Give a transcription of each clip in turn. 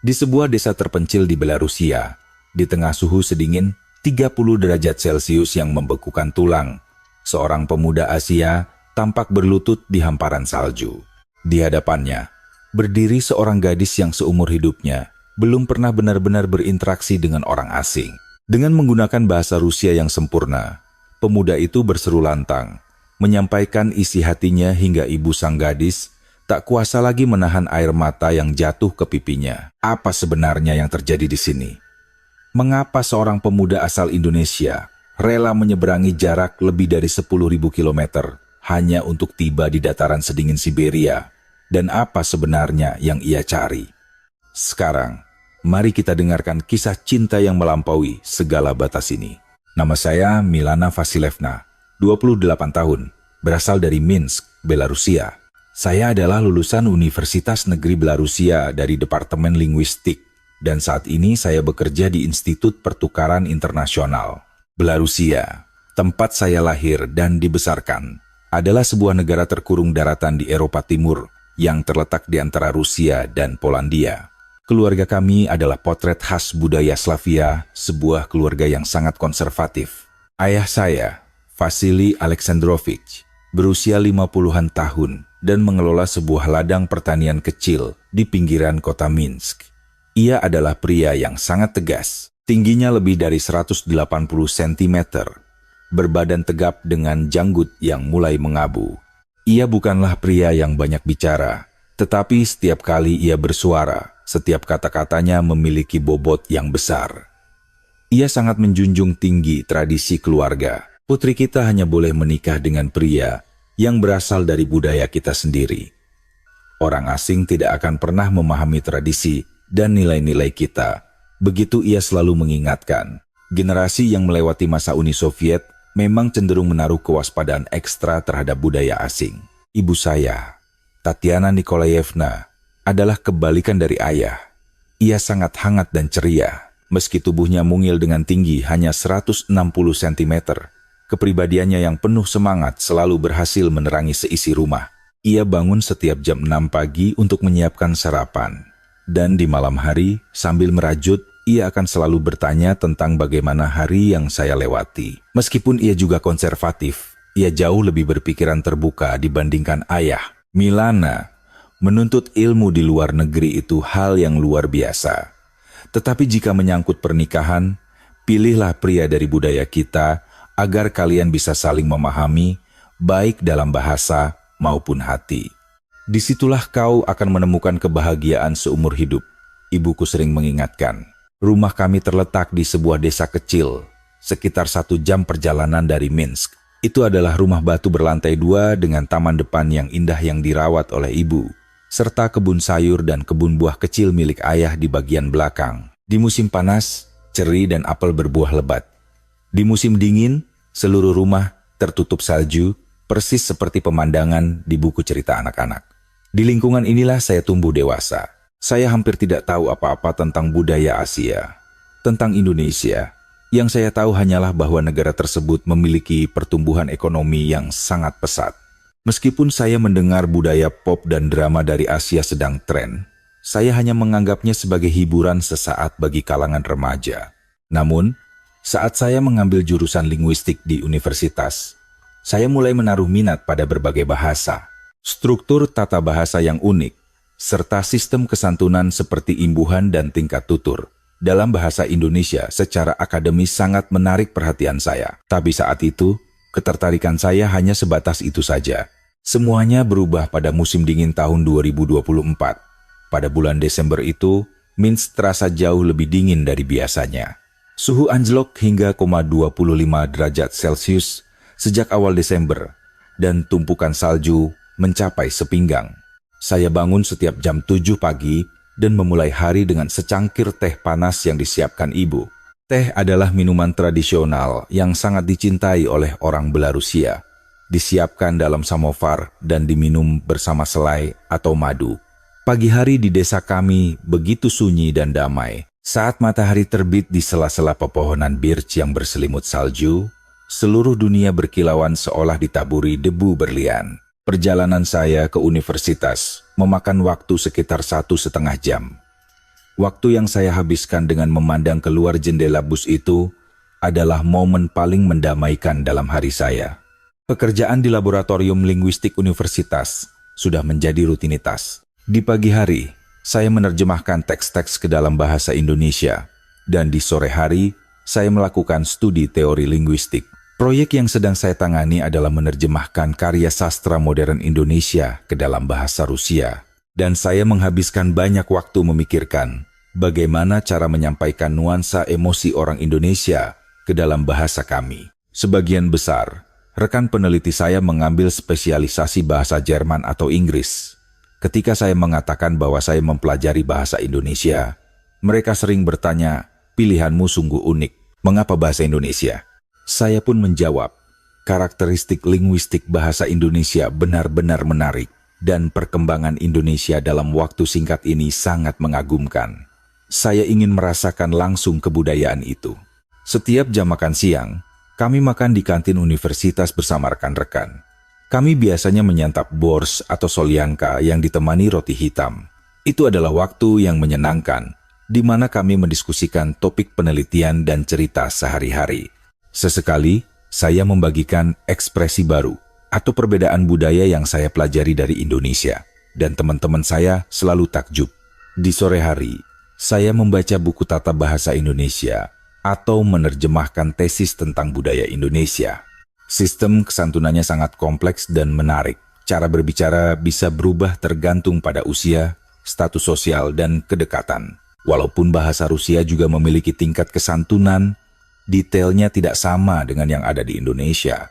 Di sebuah desa terpencil di Belarusia, di tengah suhu sedingin 30 derajat Celcius yang membekukan tulang, seorang pemuda Asia tampak berlutut di hamparan salju. Di hadapannya, berdiri seorang gadis yang seumur hidupnya belum pernah benar-benar berinteraksi dengan orang asing. Dengan menggunakan bahasa Rusia yang sempurna, pemuda itu berseru lantang, menyampaikan isi hatinya hingga ibu sang gadis tak kuasa lagi menahan air mata yang jatuh ke pipinya. Apa sebenarnya yang terjadi di sini? Mengapa seorang pemuda asal Indonesia rela menyeberangi jarak lebih dari 10.000 kilometer hanya untuk tiba di dataran sedingin Siberia? Dan apa sebenarnya yang ia cari? Sekarang, mari kita dengarkan kisah cinta yang melampaui segala batas ini. Nama saya Milana Vasilevna, 28 tahun, berasal dari Minsk, Belarusia. Saya adalah lulusan Universitas Negeri Belarusia dari Departemen Linguistik, dan saat ini saya bekerja di Institut Pertukaran Internasional. Belarusia, tempat saya lahir dan dibesarkan, adalah sebuah negara terkurung daratan di Eropa Timur yang terletak di antara Rusia dan Polandia. Keluarga kami adalah potret khas budaya Slavia, sebuah keluarga yang sangat konservatif. Ayah saya, Vasily Alexandrovich, berusia 50-an tahun dan mengelola sebuah ladang pertanian kecil di pinggiran kota Minsk. Ia adalah pria yang sangat tegas, tingginya lebih dari 180 cm, berbadan tegap dengan janggut yang mulai mengabu. Ia bukanlah pria yang banyak bicara, tetapi setiap kali ia bersuara, setiap kata-katanya memiliki bobot yang besar. Ia sangat menjunjung tinggi tradisi keluarga. Putri kita hanya boleh menikah dengan pria yang berasal dari budaya kita sendiri. Orang asing tidak akan pernah memahami tradisi dan nilai-nilai kita. Begitu ia selalu mengingatkan. Generasi yang melewati masa Uni Soviet memang cenderung menaruh kewaspadaan ekstra terhadap budaya asing. Ibu saya, Tatiana Nikolaevna, adalah kebalikan dari ayah. Ia sangat hangat dan ceria. Meski tubuhnya mungil dengan tinggi hanya 160 cm, kepribadiannya yang penuh semangat selalu berhasil menerangi seisi rumah. Ia bangun setiap jam 6 pagi untuk menyiapkan sarapan. Dan di malam hari, sambil merajut, ia akan selalu bertanya tentang bagaimana hari yang saya lewati. Meskipun ia juga konservatif, ia jauh lebih berpikiran terbuka dibandingkan ayah. Milana, menuntut ilmu di luar negeri itu hal yang luar biasa. Tetapi jika menyangkut pernikahan, pilihlah pria dari budaya kita agar kalian bisa saling memahami, baik dalam bahasa maupun hati. Disitulah kau akan menemukan kebahagiaan seumur hidup. Ibuku sering mengingatkan. Rumah kami terletak di sebuah desa kecil, sekitar 1 jam perjalanan dari Minsk. Itu adalah rumah batu berlantai 2 dengan taman depan yang indah yang dirawat oleh ibu, serta kebun sayur dan kebun buah kecil milik ayah di bagian belakang. Di musim panas, ceri dan apel berbuah lebat. Di musim dingin, seluruh rumah tertutup salju, persis seperti pemandangan di buku cerita anak-anak. Di lingkungan inilah saya tumbuh dewasa. Saya hampir tidak tahu apa-apa tentang budaya Asia, tentang Indonesia. Yang saya tahu hanyalah bahwa negara tersebut memiliki pertumbuhan ekonomi yang sangat pesat. Meskipun saya mendengar budaya pop dan drama dari Asia sedang tren, saya hanya menganggapnya sebagai hiburan sesaat bagi kalangan remaja. Namun, saat saya mengambil jurusan linguistik di universitas, saya mulai menaruh minat pada berbagai bahasa, struktur tata bahasa yang unik, serta sistem kesantunan seperti imbuhan dan tingkat tutur. Dalam bahasa Indonesia secara akademis sangat menarik perhatian saya. Tapi saat itu, ketertarikan saya hanya sebatas itu saja. Semuanya berubah pada musim dingin tahun 2024. Pada bulan Desember itu, Minsk terasa jauh lebih dingin dari biasanya. Suhu anjlok hingga 25 derajat Celcius sejak awal Desember, dan tumpukan salju mencapai sepinggang. Saya bangun setiap jam 7 pagi dan memulai hari dengan secangkir teh panas yang disiapkan ibu. Teh adalah minuman tradisional yang sangat dicintai oleh orang Belarusia. Disiapkan dalam samovar dan diminum bersama selai atau madu. Pagi hari di desa kami begitu sunyi dan damai. Saat matahari terbit di sela-sela pepohonan birch yang berselimut salju, seluruh dunia berkilauan seolah ditaburi debu berlian. Perjalanan saya ke universitas memakan waktu sekitar 1,5 jam. Waktu yang saya habiskan dengan memandang keluar jendela bus itu adalah momen paling mendamaikan dalam hari saya. Pekerjaan di laboratorium linguistik universitas sudah menjadi rutinitas. Di pagi hari, saya menerjemahkan teks-teks ke dalam bahasa Indonesia, dan di sore hari, saya melakukan studi teori linguistik. Proyek yang sedang saya tangani adalah menerjemahkan karya sastra modern Indonesia ke dalam bahasa Rusia. Dan saya menghabiskan banyak waktu memikirkan bagaimana cara menyampaikan nuansa emosi orang Indonesia ke dalam bahasa kami. Sebagian besar, rekan peneliti saya mengambil spesialisasi bahasa Jerman atau Inggris. Ketika saya mengatakan bahwa saya mempelajari bahasa Indonesia, mereka sering bertanya, "Pilihanmu sungguh unik, mengapa bahasa Indonesia?" Saya pun menjawab, karakteristik linguistik bahasa Indonesia benar-benar menarik, dan perkembangan Indonesia dalam waktu singkat ini sangat mengagumkan. Saya ingin merasakan langsung kebudayaan itu. Setiap jam makan siang, kami makan di kantin universitas bersama rekan-rekan. Kami biasanya menyantap bors atau solyanka yang ditemani roti hitam. Itu adalah waktu yang menyenangkan, di mana kami mendiskusikan topik penelitian dan cerita sehari-hari. Sesekali, saya membagikan ekspresi baru atau perbedaan budaya yang saya pelajari dari Indonesia, dan teman-teman saya selalu takjub. Di sore hari, saya membaca buku tata bahasa Indonesia atau menerjemahkan tesis tentang budaya Indonesia. Sistem kesantunannya sangat kompleks dan menarik. Cara berbicara bisa berubah tergantung pada usia, status sosial, dan kedekatan. Walaupun bahasa Rusia juga memiliki tingkat kesantunan, detailnya tidak sama dengan yang ada di Indonesia.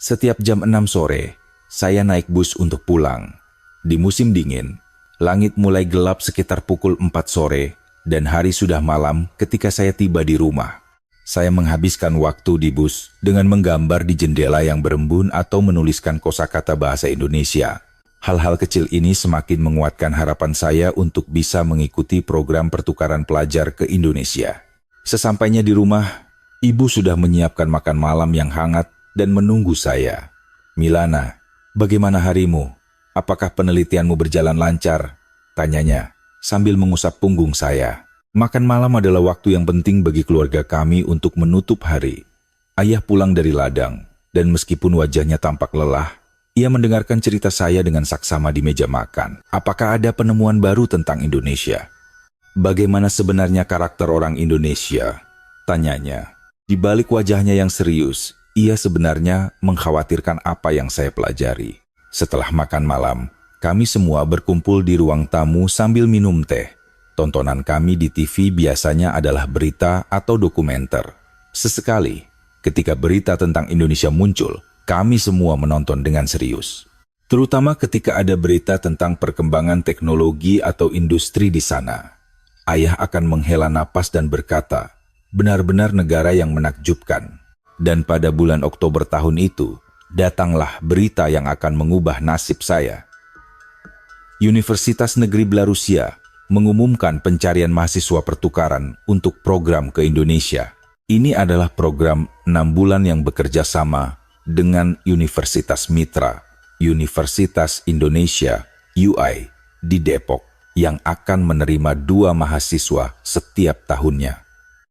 Setiap jam 6 sore, saya naik bus untuk pulang. Di musim dingin, langit mulai gelap sekitar pukul 4 sore, dan hari sudah malam ketika saya tiba di rumah. Saya menghabiskan waktu di bus dengan menggambar di jendela yang berembun atau menuliskan kosakata bahasa Indonesia. Hal-hal kecil ini semakin menguatkan harapan saya untuk bisa mengikuti program pertukaran pelajar ke Indonesia. Sesampainya di rumah, ibu sudah menyiapkan makan malam yang hangat dan menunggu saya. "Milana, bagaimana harimu? Apakah penelitianmu berjalan lancar?" tanyanya sambil mengusap punggung saya. Makan malam adalah waktu yang penting bagi keluarga kami untuk menutup hari. Ayah pulang dari ladang, dan meskipun wajahnya tampak lelah, ia mendengarkan cerita saya dengan saksama di meja makan. "Apakah ada penemuan baru tentang Indonesia? Bagaimana sebenarnya karakter orang Indonesia?" tanyanya. Di balik wajahnya yang serius, ia sebenarnya mengkhawatirkan apa yang saya pelajari. Setelah makan malam, kami semua berkumpul di ruang tamu sambil minum teh. Tontonan kami di TV biasanya adalah berita atau dokumenter. Sesekali, ketika berita tentang Indonesia muncul, kami semua menonton dengan serius. Terutama ketika ada berita tentang perkembangan teknologi atau industri di sana. Ayah akan menghela napas dan berkata, "Benar-benar negara yang menakjubkan." Dan pada bulan Oktober tahun itu, datanglah berita yang akan mengubah nasib saya. Universitas Negeri Belarusia mengumumkan pencarian mahasiswa pertukaran untuk program ke Indonesia. Ini adalah program 6 bulan yang bekerja sama dengan Universitas Mitra, Universitas Indonesia, UI, di Depok, yang akan menerima 2 mahasiswa setiap tahunnya.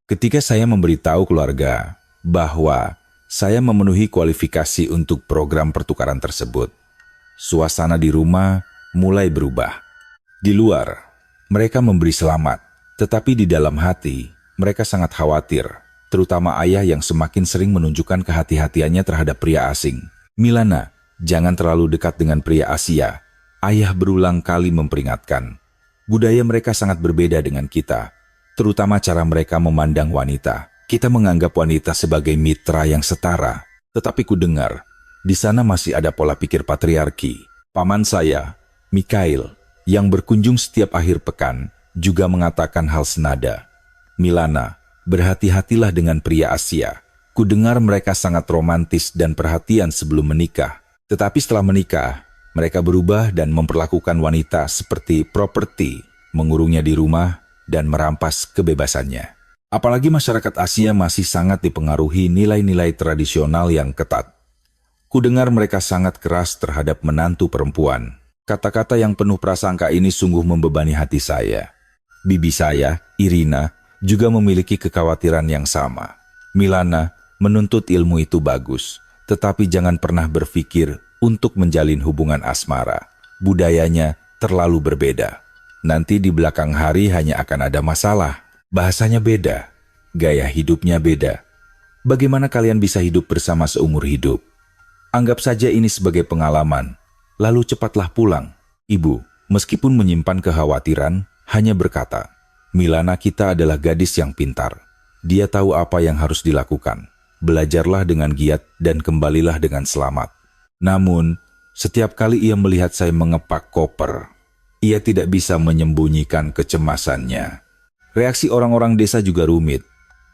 Ketika saya memberitahu keluarga bahwa saya memenuhi kualifikasi untuk program pertukaran tersebut, suasana di rumah mulai berubah. Di luar, mereka memberi selamat, tetapi di dalam hati, mereka sangat khawatir, terutama ayah yang semakin sering menunjukkan kehati-hatiannya terhadap pria asing. "Milana, jangan terlalu dekat dengan pria Asia," ayah berulang kali memperingatkan. Budaya mereka sangat berbeda dengan kita, terutama cara mereka memandang wanita. Kita menganggap wanita sebagai mitra yang setara, tetapi ku dengar, di sana masih ada pola pikir patriarki. Paman saya, Mikhail, yang berkunjung setiap akhir pekan, juga mengatakan hal senada. "Milana, berhati-hatilah dengan pria Asia. Ku dengar mereka sangat romantis dan perhatian sebelum menikah. Tetapi setelah menikah, mereka berubah dan memperlakukan wanita seperti properti, mengurungnya di rumah dan merampas kebebasannya." Apalagi masyarakat Asia masih sangat dipengaruhi nilai-nilai tradisional yang ketat. Ku dengar mereka sangat keras terhadap menantu perempuan. Kata-kata yang penuh prasangka ini sungguh membebani hati saya. Bibi saya, Irina, juga memiliki kekhawatiran yang sama. Milana, menuntut ilmu itu bagus, tetapi jangan pernah berpikir untuk menjalin hubungan asmara. Budayanya terlalu berbeda. Nanti di belakang hari hanya akan ada masalah. Bahasanya beda, gaya hidupnya beda. Bagaimana kalian bisa hidup bersama seumur hidup? Anggap saja ini sebagai pengalaman, lalu cepatlah pulang. Ibu, meskipun menyimpan kekhawatiran, hanya berkata, Milana kita adalah gadis yang pintar. Dia tahu apa yang harus dilakukan. Belajarlah dengan giat dan kembalilah dengan selamat. Namun, setiap kali ia melihat saya mengepak koper, ia tidak bisa menyembunyikan kecemasannya. Reaksi orang-orang desa juga rumit.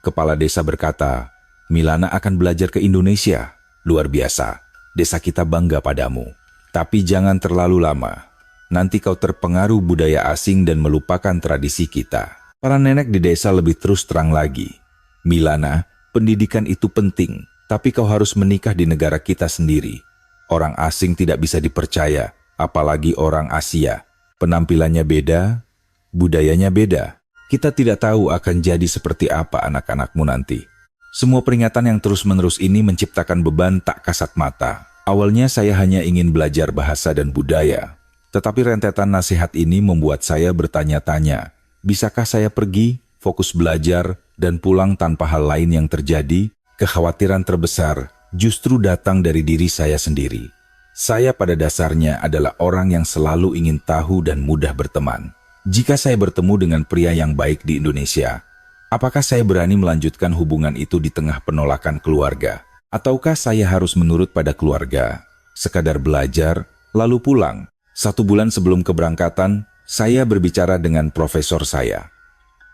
Kepala desa berkata, Milana akan belajar ke Indonesia. Luar biasa, desa kita bangga padamu. Tapi jangan terlalu lama. Nanti kau terpengaruh budaya asing dan melupakan tradisi kita. Para nenek di desa lebih terus terang lagi. Milana, pendidikan itu penting, tapi kau harus menikah di negara kita sendiri. Orang asing tidak bisa dipercaya, apalagi orang Asia. Penampilannya beda, budayanya beda. Kita tidak tahu akan jadi seperti apa anak-anakmu nanti. Semua peringatan yang terus-menerus ini menciptakan beban tak kasat mata. Awalnya saya hanya ingin belajar bahasa dan budaya. Tetapi rentetan nasihat ini membuat saya bertanya-tanya, bisakah saya pergi, fokus belajar, dan pulang tanpa hal lain yang terjadi? Kekhawatiran terbesar justru datang dari diri saya sendiri. Saya pada dasarnya adalah orang yang selalu ingin tahu dan mudah berteman. Jika saya bertemu dengan pria yang baik di Indonesia, apakah saya berani melanjutkan hubungan itu di tengah penolakan keluarga? Ataukah saya harus menurut pada keluarga, sekadar belajar, lalu pulang? 1 bulan sebelum keberangkatan, saya berbicara dengan profesor saya.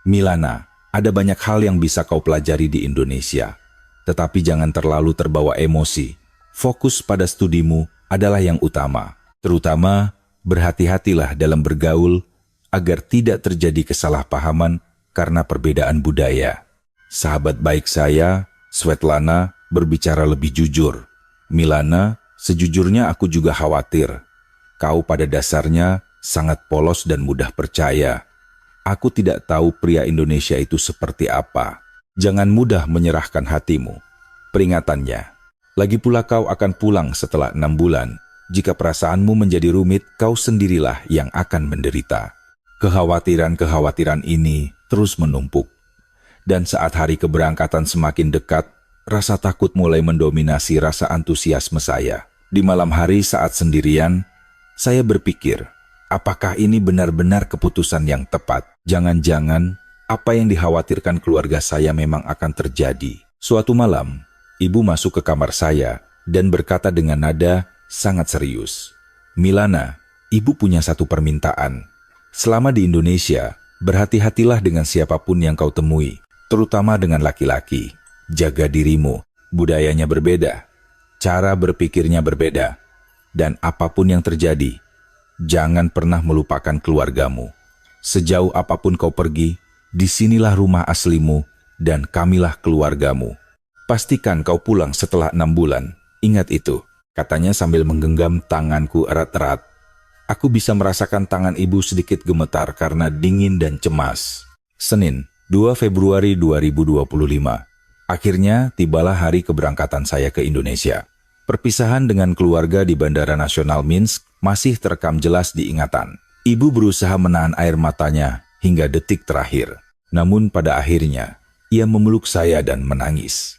Milana, ada banyak hal yang bisa kau pelajari di Indonesia. Tetapi jangan terlalu terbawa emosi. Fokus pada studimu adalah yang utama. Terutama, berhati-hatilah dalam bergaul agar tidak terjadi kesalahpahaman karena perbedaan budaya. Sahabat baik saya, Svetlana, berbicara lebih jujur. Milana, sejujurnya aku juga khawatir. Kau pada dasarnya sangat polos dan mudah percaya. Aku tidak tahu pria Indonesia itu seperti apa. Jangan mudah menyerahkan hatimu. Peringatannya. Lagi pula kau akan pulang setelah 6 bulan. Jika perasaanmu menjadi rumit, kau sendirilah yang akan menderita. Kekhawatiran-kekhawatiran ini terus menumpuk. Dan saat hari keberangkatan semakin dekat, rasa takut mulai mendominasi rasa antusiasme saya. Di malam hari saat sendirian, saya berpikir, apakah ini benar-benar keputusan yang tepat? Jangan-jangan apa yang dikhawatirkan keluarga saya memang akan terjadi. Suatu malam, ibu masuk ke kamar saya dan berkata dengan nada sangat serius. Milana, ibu punya satu permintaan. Selama di Indonesia, berhati-hatilah dengan siapapun yang kau temui, terutama dengan laki-laki. Jaga dirimu, budayanya berbeda, cara berpikirnya berbeda, dan apapun yang terjadi, jangan pernah melupakan keluargamu. Sejauh apapun kau pergi, disinilah rumah aslimu dan kamilah keluargamu. Pastikan kau pulang setelah 6 bulan. Ingat itu, katanya sambil menggenggam tanganku erat-erat. Aku bisa merasakan tangan ibu sedikit gemetar karena dingin dan cemas. Senin, 2 Februari 2025. Akhirnya tibalah hari keberangkatan saya ke Indonesia. Perpisahan dengan keluarga di Bandara Nasional Minsk masih terekam jelas di ingatan. Ibu berusaha menahan air matanya hingga detik terakhir. Namun pada akhirnya, ia memeluk saya dan menangis.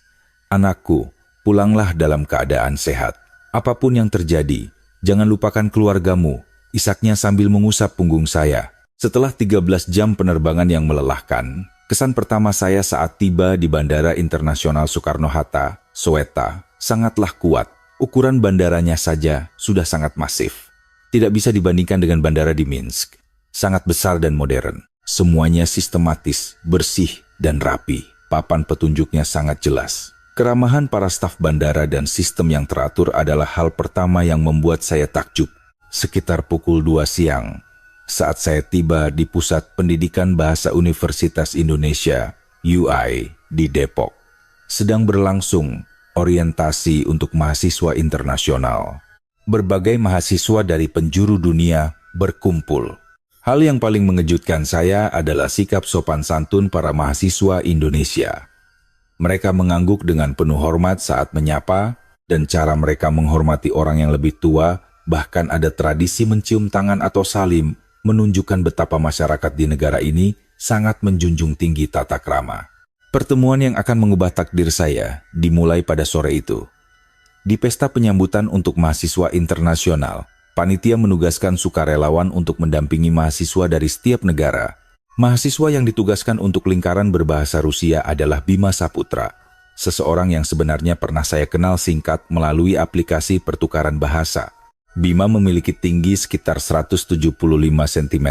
Anakku, pulanglah dalam keadaan sehat. Apapun yang terjadi, jangan lupakan keluargamu, isaknya sambil mengusap punggung saya. Setelah 13 jam penerbangan yang melelahkan, kesan pertama saya saat tiba di Bandara Internasional Soekarno-Hatta, Soweto, sangatlah kuat. Ukuran bandaranya saja sudah sangat masif. Tidak bisa dibandingkan dengan bandara di Minsk. Sangat besar dan modern. Semuanya sistematis, bersih, dan rapi. Papan petunjuknya sangat jelas. Keramahan para staf bandara dan sistem yang teratur adalah hal pertama yang membuat saya takjub. Sekitar pukul 2 siang, saat saya tiba di Pusat Pendidikan Bahasa Universitas Indonesia, UI, di Depok, sedang berlangsung orientasi untuk mahasiswa internasional. Berbagai mahasiswa dari penjuru dunia berkumpul. Hal yang paling mengejutkan saya adalah sikap sopan santun para mahasiswa Indonesia. Mereka mengangguk dengan penuh hormat saat menyapa, dan cara mereka menghormati orang yang lebih tua, bahkan ada tradisi mencium tangan atau salim, menunjukkan betapa masyarakat di negara ini sangat menjunjung tinggi tata krama. Pertemuan yang akan mengubah takdir saya dimulai pada sore itu. Di pesta penyambutan untuk mahasiswa internasional, panitia menugaskan sukarelawan untuk mendampingi mahasiswa dari setiap negara. Mahasiswa yang ditugaskan untuk lingkaran berbahasa Rusia adalah Bima Saputra, seseorang yang sebenarnya pernah saya kenal singkat melalui aplikasi pertukaran bahasa. Bima memiliki tinggi sekitar 175 cm,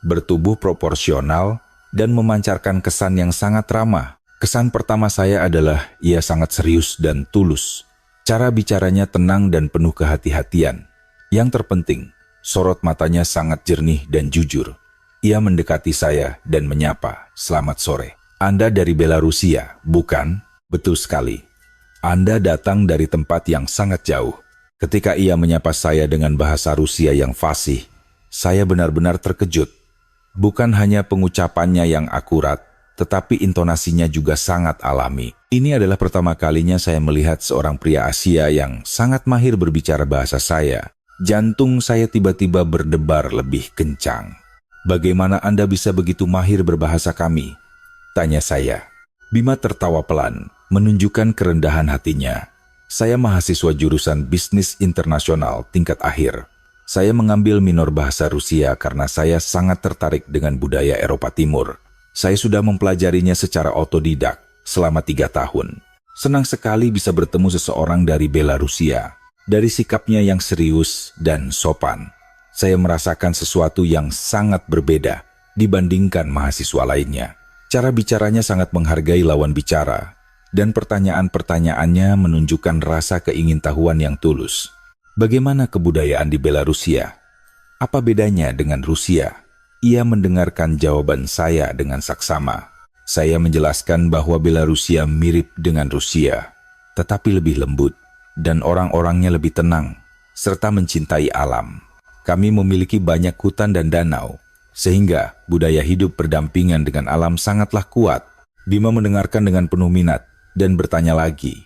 bertubuh proporsional, dan memancarkan kesan yang sangat ramah. Kesan pertama saya adalah ia sangat serius dan tulus. Cara bicaranya tenang dan penuh kehati-hatian. Yang terpenting, sorot matanya sangat jernih dan jujur. Ia mendekati saya dan menyapa, "Selamat sore. Anda dari Belarusia, bukan?" "Betul sekali. Anda datang dari tempat yang sangat jauh." Ketika ia menyapa saya dengan bahasa Rusia yang fasih, saya benar-benar terkejut. Bukan hanya pengucapannya yang akurat, tetapi intonasinya juga sangat alami. Ini adalah pertama kalinya saya melihat seorang pria Asia yang sangat mahir berbicara bahasa saya. Jantung saya tiba-tiba berdebar lebih kencang. "Bagaimana Anda bisa begitu mahir berbahasa kami?" tanya saya. Bima tertawa pelan, menunjukkan kerendahan hatinya. "Saya mahasiswa jurusan bisnis internasional tingkat akhir. Saya mengambil minor bahasa Rusia karena saya sangat tertarik dengan budaya Eropa Timur. Saya sudah mempelajarinya secara otodidak selama 3 tahun. Senang sekali bisa bertemu seseorang dari Belarusia. Dari sikapnya yang serius dan sopan, saya merasakan sesuatu yang sangat berbeda dibandingkan mahasiswa lainnya. Cara bicaranya sangat menghargai lawan bicara, dan pertanyaan-pertanyaannya menunjukkan rasa keingintahuan yang tulus. Bagaimana kebudayaan di Belarusia? Apa bedanya dengan Rusia? Ia mendengarkan jawaban saya dengan saksama. Saya menjelaskan bahwa Belarusia mirip dengan Rusia, tetapi lebih lembut, dan orang-orangnya lebih tenang, serta mencintai alam. Kami memiliki banyak hutan dan danau, sehingga budaya hidup berdampingan dengan alam sangatlah kuat. Bima mendengarkan dengan penuh minat, dan bertanya lagi,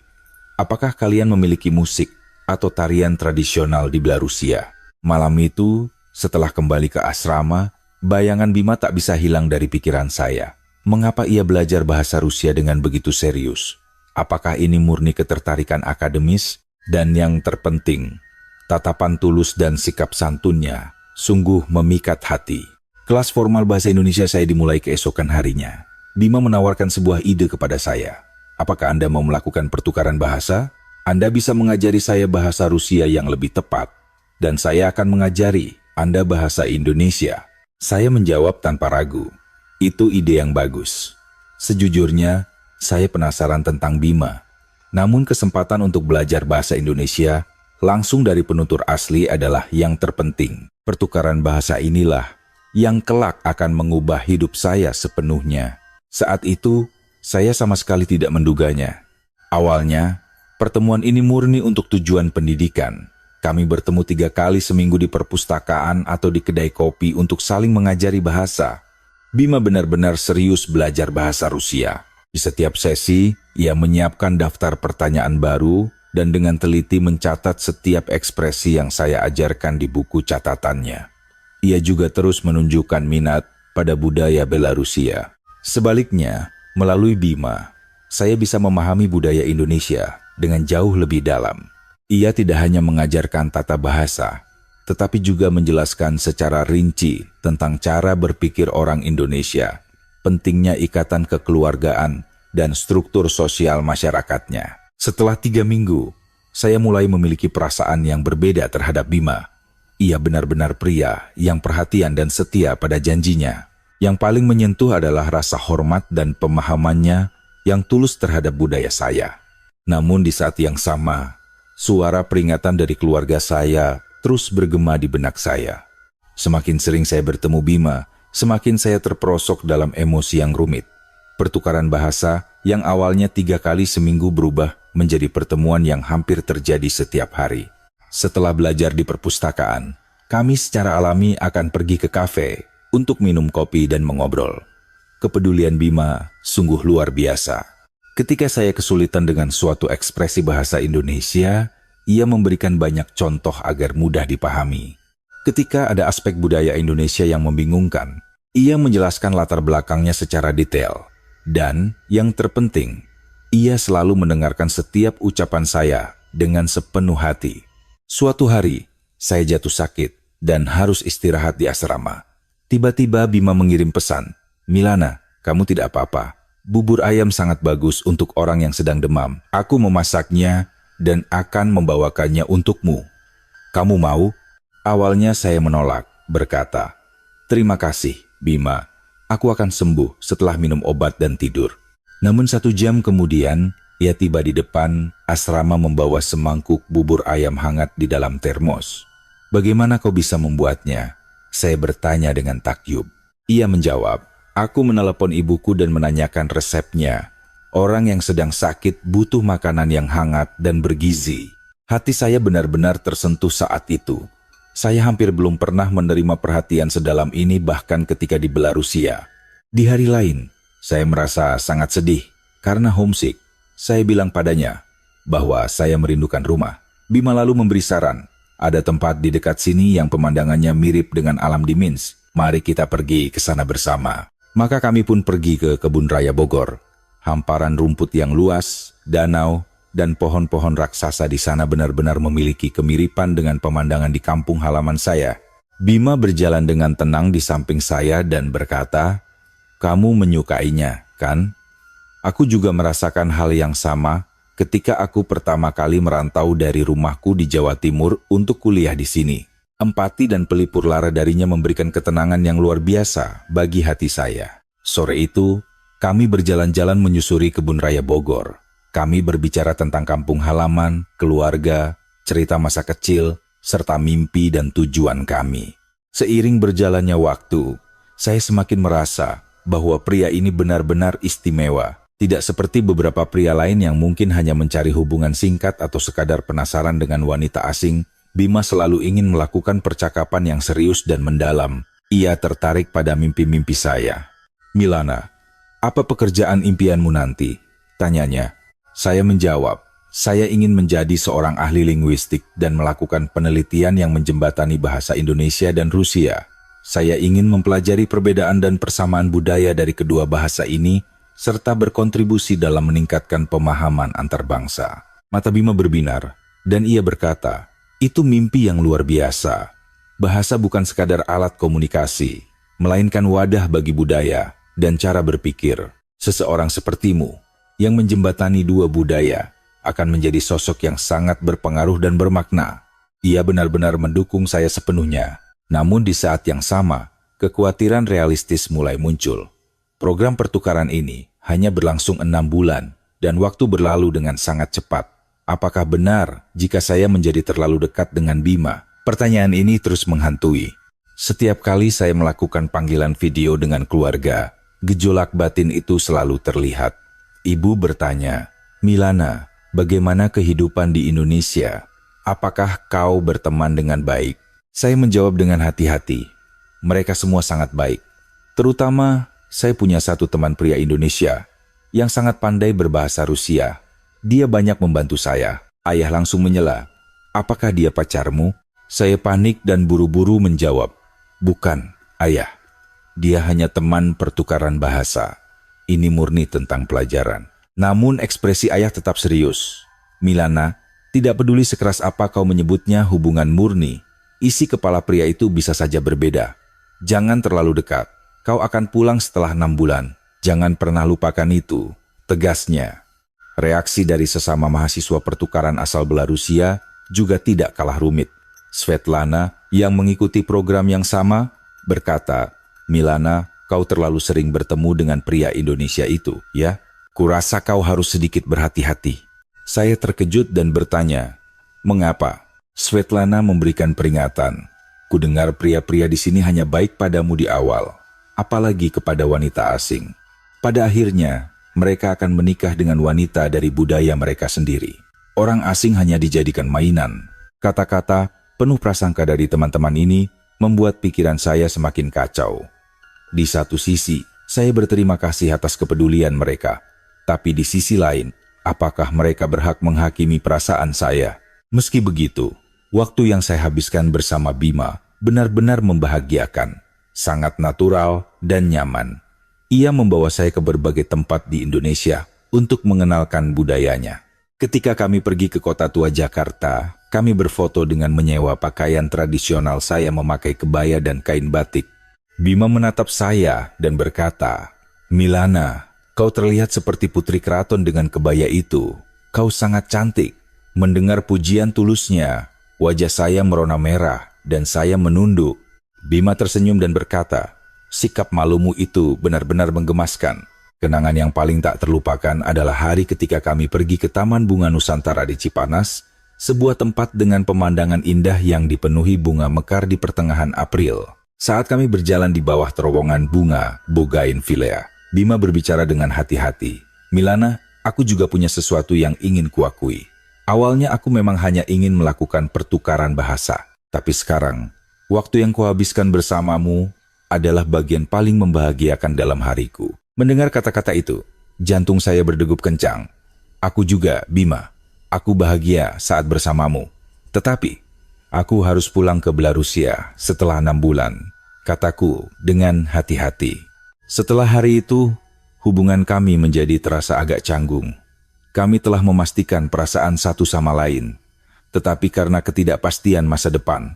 "Apakah kalian memiliki musik atau tarian tradisional di Belarusia?" Malam itu, setelah kembali ke asrama, bayangan Bima tak bisa hilang dari pikiran saya. Mengapa ia belajar bahasa Rusia dengan begitu serius? Apakah ini murni ketertarikan akademis? Dan yang terpenting, tatapan tulus dan sikap santunnya sungguh memikat hati. Kelas formal bahasa Indonesia saya dimulai keesokan harinya. Bima menawarkan sebuah ide kepada saya. "Apakah Anda mau melakukan pertukaran bahasa? Anda bisa mengajari saya bahasa Rusia yang lebih tepat, dan saya akan mengajari Anda bahasa Indonesia." Saya menjawab tanpa ragu, "Itu ide yang bagus." Sejujurnya, saya penasaran tentang Bima. Namun kesempatan untuk belajar bahasa Indonesia langsung dari penutur asli adalah yang terpenting. Pertukaran bahasa inilah yang kelak akan mengubah hidup saya sepenuhnya. Saat itu, saya sama sekali tidak menduganya. Awalnya, pertemuan ini murni untuk tujuan pendidikan. Kami bertemu 3 kali seminggu di perpustakaan atau di kedai kopi untuk saling mengajari bahasa. Bima benar-benar serius belajar bahasa Rusia. Di setiap sesi, ia menyiapkan daftar pertanyaan baru dan dengan teliti mencatat setiap ekspresi yang saya ajarkan di buku catatannya. Ia juga terus menunjukkan minat pada budaya Belarusia. Sebaliknya, melalui Bima, saya bisa memahami budaya Indonesia dengan jauh lebih dalam. Ia tidak hanya mengajarkan tata bahasa, tetapi juga menjelaskan secara rinci tentang cara berpikir orang Indonesia, pentingnya ikatan kekeluargaan, dan struktur sosial masyarakatnya. Setelah 3 minggu, saya mulai memiliki perasaan yang berbeda terhadap Bima. Ia benar-benar pria yang perhatian dan setia pada janjinya. Yang paling menyentuh adalah rasa hormat dan pemahamannya yang tulus terhadap budaya saya. Namun di saat yang sama, suara peringatan dari keluarga saya terus bergema di benak saya. Semakin sering saya bertemu Bima, semakin saya terperosok dalam emosi yang rumit. Pertukaran bahasa yang awalnya 3 kali seminggu berubah menjadi pertemuan yang hampir terjadi setiap hari. Setelah belajar di perpustakaan, kami secara alami akan pergi ke kafe untuk minum kopi dan mengobrol. Kepedulian Bima sungguh luar biasa. Ketika saya kesulitan dengan suatu ekspresi bahasa Indonesia, ia memberikan banyak contoh agar mudah dipahami. Ketika ada aspek budaya Indonesia yang membingungkan, ia menjelaskan latar belakangnya secara detail. Dan yang terpenting, ia selalu mendengarkan setiap ucapan saya dengan sepenuh hati. Suatu hari, saya jatuh sakit dan harus istirahat di asrama. Tiba-tiba Bima mengirim pesan, "Milana, kamu tidak apa-apa. Bubur ayam sangat bagus untuk orang yang sedang demam. Aku memasaknya dan akan membawakannya untukmu. Kamu mau?" Awalnya saya menolak, berkata, "Terima kasih, Bima. Aku akan sembuh setelah minum obat dan tidur." Namun 1 jam kemudian, ia tiba di depan asrama membawa semangkuk bubur ayam hangat di dalam termos. "Bagaimana kau bisa membuatnya?" Saya bertanya dengan takyub. Ia menjawab, "Aku menelepon ibuku dan menanyakan resepnya. Orang yang sedang sakit butuh makanan yang hangat dan bergizi." Hati saya benar-benar tersentuh saat itu. Saya hampir belum pernah menerima perhatian sedalam ini bahkan ketika di Belarusia. Di hari lain, saya merasa sangat sedih karena homesick. Saya bilang padanya bahwa saya merindukan rumah. Bima lalu memberi saran, "Ada tempat di dekat sini yang pemandangannya mirip dengan alam di Minsk. Mari kita pergi ke sana bersama." Maka kami pun pergi ke Kebun Raya Bogor. Hamparan rumput yang luas, danau, dan pohon-pohon raksasa di sana benar-benar memiliki kemiripan dengan pemandangan di kampung halaman saya. Bima berjalan dengan tenang di samping saya dan berkata, "Kamu menyukainya, kan? Aku juga merasakan hal yang sama ketika aku pertama kali merantau dari rumahku di Jawa Timur untuk kuliah di sini." Empati dan pelipur lara darinya memberikan ketenangan yang luar biasa bagi hati saya. Sore itu, kami berjalan-jalan menyusuri Kebun Raya Bogor. Kami berbicara tentang kampung halaman, keluarga, cerita masa kecil, serta mimpi dan tujuan kami. Seiring berjalannya waktu, saya semakin merasa bahwa pria ini benar-benar istimewa. Tidak seperti beberapa pria lain yang mungkin hanya mencari hubungan singkat atau sekadar penasaran dengan wanita asing. Bima selalu ingin melakukan percakapan yang serius dan mendalam. Ia tertarik pada mimpi-mimpi saya. "Milana, apa pekerjaan impianmu nanti?" tanyanya. Saya menjawab, "Saya ingin menjadi seorang ahli linguistik dan melakukan penelitian yang menjembatani bahasa Indonesia dan Rusia. Saya ingin mempelajari perbedaan dan persamaan budaya dari kedua bahasa ini, serta berkontribusi dalam meningkatkan pemahaman antar bangsa." Mata Bima berbinar, dan ia berkata, "Itu mimpi yang luar biasa. Bahasa bukan sekadar alat komunikasi, melainkan wadah bagi budaya dan cara berpikir. Seseorang sepertimu yang menjembatani dua budaya akan menjadi sosok yang sangat berpengaruh dan bermakna." Ia benar-benar mendukung saya sepenuhnya. Namun di saat yang sama, kekhawatiran realistis mulai muncul. Program pertukaran ini hanya berlangsung 6 bulan dan waktu berlalu dengan sangat cepat. Apakah benar jika saya menjadi terlalu dekat dengan Bima? Pertanyaan ini terus menghantui. Setiap kali saya melakukan panggilan video dengan keluarga, gejolak batin itu selalu terlihat. Ibu bertanya, "Milana, bagaimana kehidupan di Indonesia? Apakah kau berteman dengan baik?" Saya menjawab dengan hati-hati, "Mereka semua sangat baik. Terutama, saya punya satu teman pria Indonesia yang sangat pandai berbahasa Rusia. Dia banyak membantu saya." Ayah langsung menyela, "Apakah dia pacarmu?" Saya panik dan buru-buru menjawab, "Bukan, Ayah. Dia hanya teman pertukaran bahasa. Ini murni tentang pelajaran." Namun ekspresi ayah tetap serius. "Milana, tidak peduli sekeras apa kau menyebutnya hubungan murni, isi kepala pria itu bisa saja berbeda. Jangan terlalu dekat. Kau akan pulang setelah 6 bulan. Jangan pernah lupakan itu," tegasnya. Reaksi dari sesama mahasiswa pertukaran asal Belarusia juga tidak kalah rumit. Svetlana, yang mengikuti program yang sama, berkata, "Milana, kau terlalu sering bertemu dengan pria Indonesia itu, ya? Kurasa kau harus sedikit berhati-hati." Saya terkejut dan bertanya, "Mengapa?" Svetlana memberikan peringatan. "Kudengar pria-pria di sini hanya baik padamu di awal, apalagi kepada wanita asing. Pada akhirnya, mereka akan menikah dengan wanita dari budaya mereka sendiri. Orang asing hanya dijadikan mainan." Kata-kata penuh prasangka dari teman-teman ini membuat pikiran saya semakin kacau. Di satu sisi, saya berterima kasih atas kepedulian mereka. Tapi di sisi lain, apakah mereka berhak menghakimi perasaan saya? Meski begitu, waktu yang saya habiskan bersama Bima benar-benar membahagiakan, sangat natural dan nyaman. Ia membawa saya ke berbagai tempat di Indonesia untuk mengenalkan budayanya. Ketika kami pergi ke kota tua Jakarta, kami berfoto dengan menyewa pakaian tradisional saya memakai kebaya dan kain batik. Bima menatap saya dan berkata, "Milana, kau terlihat seperti putri keraton dengan kebaya itu. Kau sangat cantik." Mendengar pujian tulusnya, wajah saya merona merah dan saya menunduk. Bima tersenyum dan berkata, "Sikap malumu itu benar-benar menggemaskan." Kenangan yang paling tak terlupakan adalah hari ketika kami pergi ke Taman Bunga Nusantara di Cipanas, sebuah tempat dengan pemandangan indah yang dipenuhi bunga mekar di pertengahan April. Saat kami berjalan di bawah terowongan bunga Bougainvillea, Bima berbicara dengan hati-hati, "Milana, aku juga punya sesuatu yang ingin kuakui. Awalnya aku memang hanya ingin melakukan pertukaran bahasa, tapi sekarang, waktu yang kuhabiskan bersamamu adalah bagian paling membahagiakan dalam hariku." Mendengar kata-kata itu, jantung saya berdegup kencang. Aku juga, Bima. Aku bahagia saat bersamamu. Tetapi, aku harus pulang ke Belarusia setelah 6 bulan, kataku dengan hati-hati. Setelah hari itu, hubungan kami menjadi terasa agak canggung. Kami telah memastikan perasaan satu sama lain, tetapi karena ketidakpastian masa depan,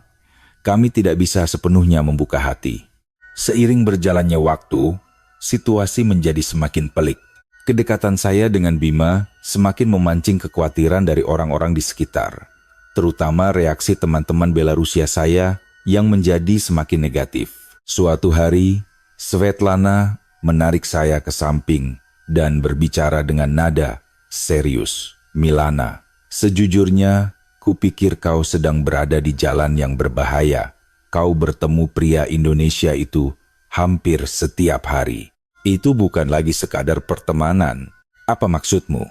kami tidak bisa sepenuhnya membuka hati. Seiring berjalannya waktu, situasi menjadi semakin pelik. Kedekatan saya dengan Bima semakin memancing kekhawatiran dari orang-orang di sekitar, terutama reaksi teman-teman Belarusia saya yang menjadi semakin negatif. Suatu hari, Svetlana menarik saya ke samping dan berbicara dengan nada serius. "Milana, sejujurnya, kupikir kau sedang berada di jalan yang berbahaya. Kau bertemu pria Indonesia itu hampir setiap hari. Itu bukan lagi sekadar pertemanan. Apa maksudmu?"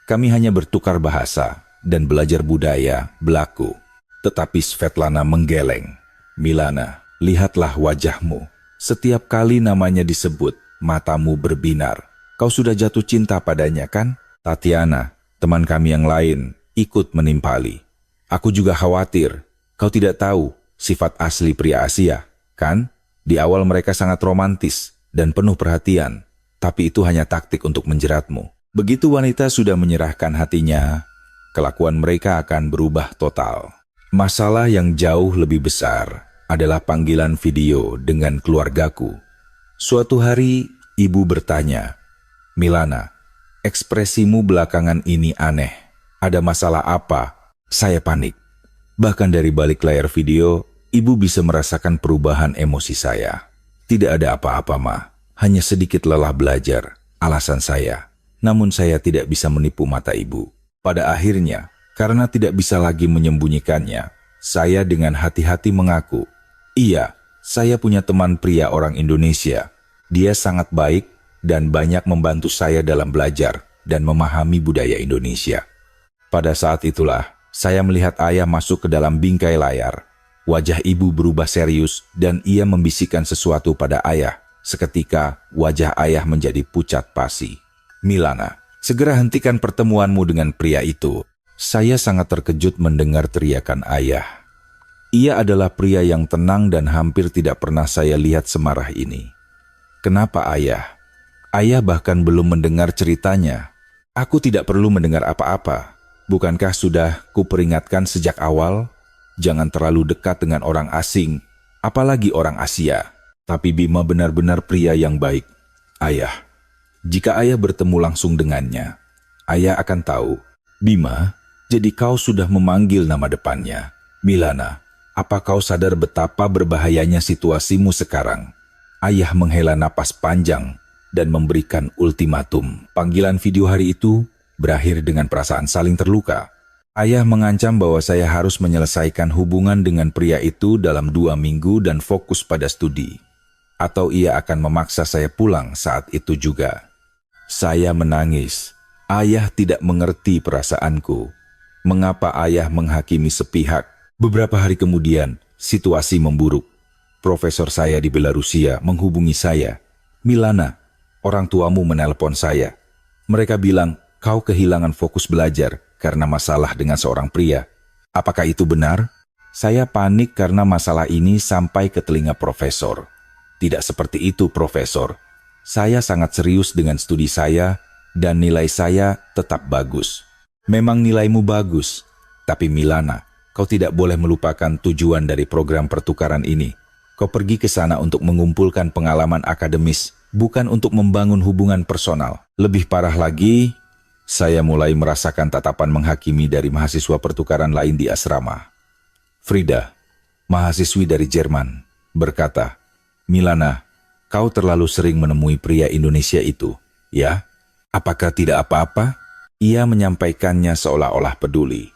Kami hanya bertukar bahasa dan belajar budaya Belaku. Tetapi Svetlana menggeleng. "Milana, lihatlah wajahmu. Setiap kali namanya disebut, matamu berbinar. Kau sudah jatuh cinta padanya, kan?" Tatiana, teman kami yang lain, ikut menimpali. "Aku juga khawatir. Kau tidak tahu sifat asli pria Asia, kan? Di awal mereka sangat romantis dan penuh perhatian, tapi itu hanya taktik untuk menjeratmu. Begitu wanita sudah menyerahkan hatinya, kelakuan mereka akan berubah total." Masalah yang jauh lebih besar adalah panggilan video dengan keluargaku. Suatu hari, ibu bertanya, "Milana, ekspresimu belakangan ini aneh. Ada masalah apa?" Saya panik. Bahkan dari balik layar video, ibu bisa merasakan perubahan emosi saya. "Tidak ada apa-apa, Ma. Hanya sedikit lelah belajar," alasan saya. Namun saya tidak bisa menipu mata ibu. Pada akhirnya, karena tidak bisa lagi menyembunyikannya, saya dengan hati-hati mengaku, "Iya, saya punya teman pria orang Indonesia. Dia sangat baik dan banyak membantu saya dalam belajar dan memahami budaya Indonesia." Pada saat itulah, saya melihat ayah masuk ke dalam bingkai layar. Wajah ibu berubah serius dan ia membisikkan sesuatu pada ayah. Seketika, wajah ayah menjadi pucat pasi. "Milana, segera hentikan pertemuanmu dengan pria itu." Saya sangat terkejut mendengar teriakan ayah. Ia adalah pria yang tenang dan hampir tidak pernah saya lihat semarah ini. "Kenapa, ayah?" Ayah bahkan belum mendengar ceritanya. "Aku tidak perlu mendengar apa-apa. Bukankah sudah kuperingatkan sejak awal? Jangan terlalu dekat dengan orang asing, apalagi orang Asia." Tapi Bima benar-benar pria yang baik. "Ayah, jika ayah bertemu langsung dengannya, ayah akan tahu." "Bima, jadi kau sudah memanggil nama depannya. Milana, apa kau sadar betapa berbahayanya situasimu sekarang?" Ayah menghela napas panjang dan memberikan ultimatum. Panggilan video hari itu berakhir dengan perasaan saling terluka. Ayah mengancam bahwa saya harus menyelesaikan hubungan dengan pria itu dalam 2 minggu dan fokus pada studi. Atau ia akan memaksa saya pulang saat itu juga. Saya menangis. Ayah tidak mengerti perasaanku. Mengapa ayah menghakimi sepihak? Beberapa hari kemudian, situasi memburuk. Profesor saya di Belarusia menghubungi saya. Milana, orang tuamu menelpon saya. Mereka bilang kau kehilangan fokus belajar karena masalah dengan seorang pria. Apakah itu benar? Saya panik karena masalah ini sampai ke telinga profesor. Tidak seperti itu, Profesor. Saya sangat serius dengan studi saya dan nilai saya tetap bagus. Memang nilaimu bagus, tapi Milana, kau tidak boleh melupakan tujuan dari program pertukaran ini. Kau pergi ke sana untuk mengumpulkan pengalaman akademis, bukan untuk membangun hubungan personal. Lebih parah lagi, saya mulai merasakan tatapan menghakimi dari mahasiswa pertukaran lain di asrama. Frida, mahasiswi dari Jerman, berkata, Milana, kau terlalu sering menemui pria Indonesia itu, ya? Apakah tidak apa-apa? Ia menyampaikannya seolah-olah peduli.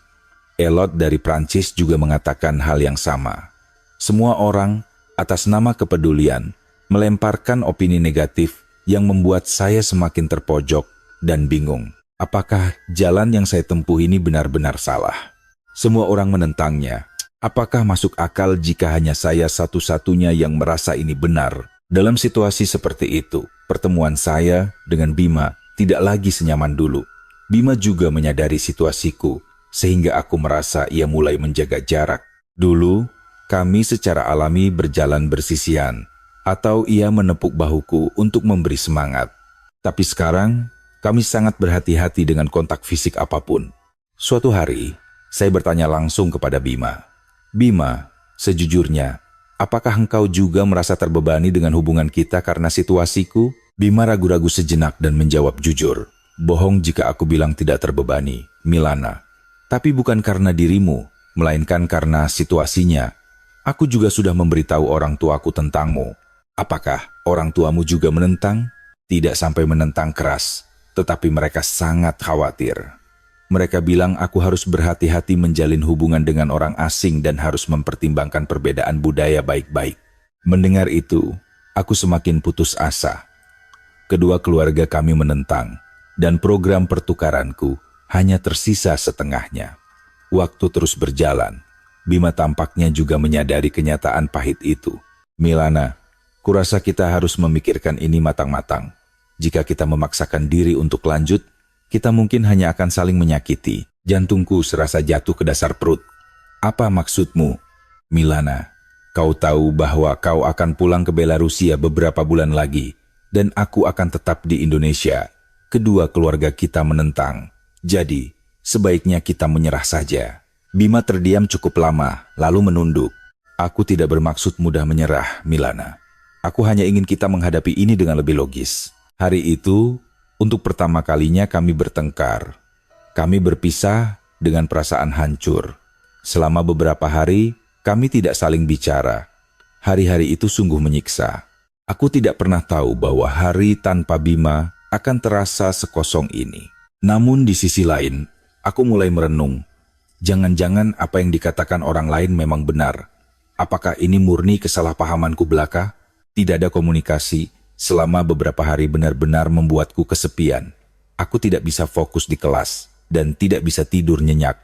Elot dari Prancis juga mengatakan hal yang sama. Semua orang, atas nama kepedulian, melemparkan opini negatif yang membuat saya semakin terpojok dan bingung. Apakah jalan yang saya tempuh ini benar-benar salah? Semua orang menentangnya. Apakah masuk akal jika hanya saya satu-satunya yang merasa ini benar? Dalam situasi seperti itu, pertemuan saya dengan Bima tidak lagi senyaman dulu. Bima juga menyadari situasiku, sehingga aku merasa ia mulai menjaga jarak. Dulu, kami secara alami berjalan bersisian, atau ia menepuk bahuku untuk memberi semangat. Tapi sekarang, kami sangat berhati-hati dengan kontak fisik apapun. Suatu hari, saya bertanya langsung kepada Bima. Bima, sejujurnya, apakah engkau juga merasa terbebani dengan hubungan kita karena situasiku? Bima ragu-ragu sejenak dan menjawab jujur. Bohong jika aku bilang tidak terbebani, Milana. Tapi bukan karena dirimu, melainkan karena situasinya. Aku juga sudah memberitahu orang tuaku tentangmu. Apakah orang tuamu juga menentang? Tidak sampai menentang keras, tetapi mereka sangat khawatir. Mereka bilang aku harus berhati-hati menjalin hubungan dengan orang asing dan harus mempertimbangkan perbedaan budaya baik-baik. Mendengar itu, aku semakin putus asa. Kedua keluarga kami menentang, dan program pertukaranku hanya tersisa setengahnya. Waktu terus berjalan. Bima tampaknya juga menyadari kenyataan pahit itu. Milana, kurasa kita harus memikirkan ini matang-matang. Jika kita memaksakan diri untuk lanjut, kita mungkin hanya akan saling menyakiti. Jantungku serasa jatuh ke dasar perut. Apa maksudmu, Milana? Kau tahu bahwa kau akan pulang ke Belarusia beberapa bulan lagi, dan aku akan tetap di Indonesia. Kedua keluarga kita menentang. Jadi, sebaiknya kita menyerah saja. Bima terdiam cukup lama, lalu menunduk. Aku tidak bermaksud mudah menyerah, Milana. Aku hanya ingin kita menghadapi ini dengan lebih logis. Hari itu, untuk pertama kalinya kami bertengkar. Kami berpisah dengan perasaan hancur. Selama beberapa hari, kami tidak saling bicara. Hari-hari itu sungguh menyiksa. Aku tidak pernah tahu bahwa hari tanpa Bima akan terasa sekosong ini. Namun di sisi lain, aku mulai merenung. Jangan-jangan apa yang dikatakan orang lain memang benar. Apakah ini murni kesalahpahamanku belaka? Tidak ada komunikasi selama beberapa hari benar-benar membuatku kesepian. Aku tidak bisa fokus di kelas dan tidak bisa tidur nyenyak.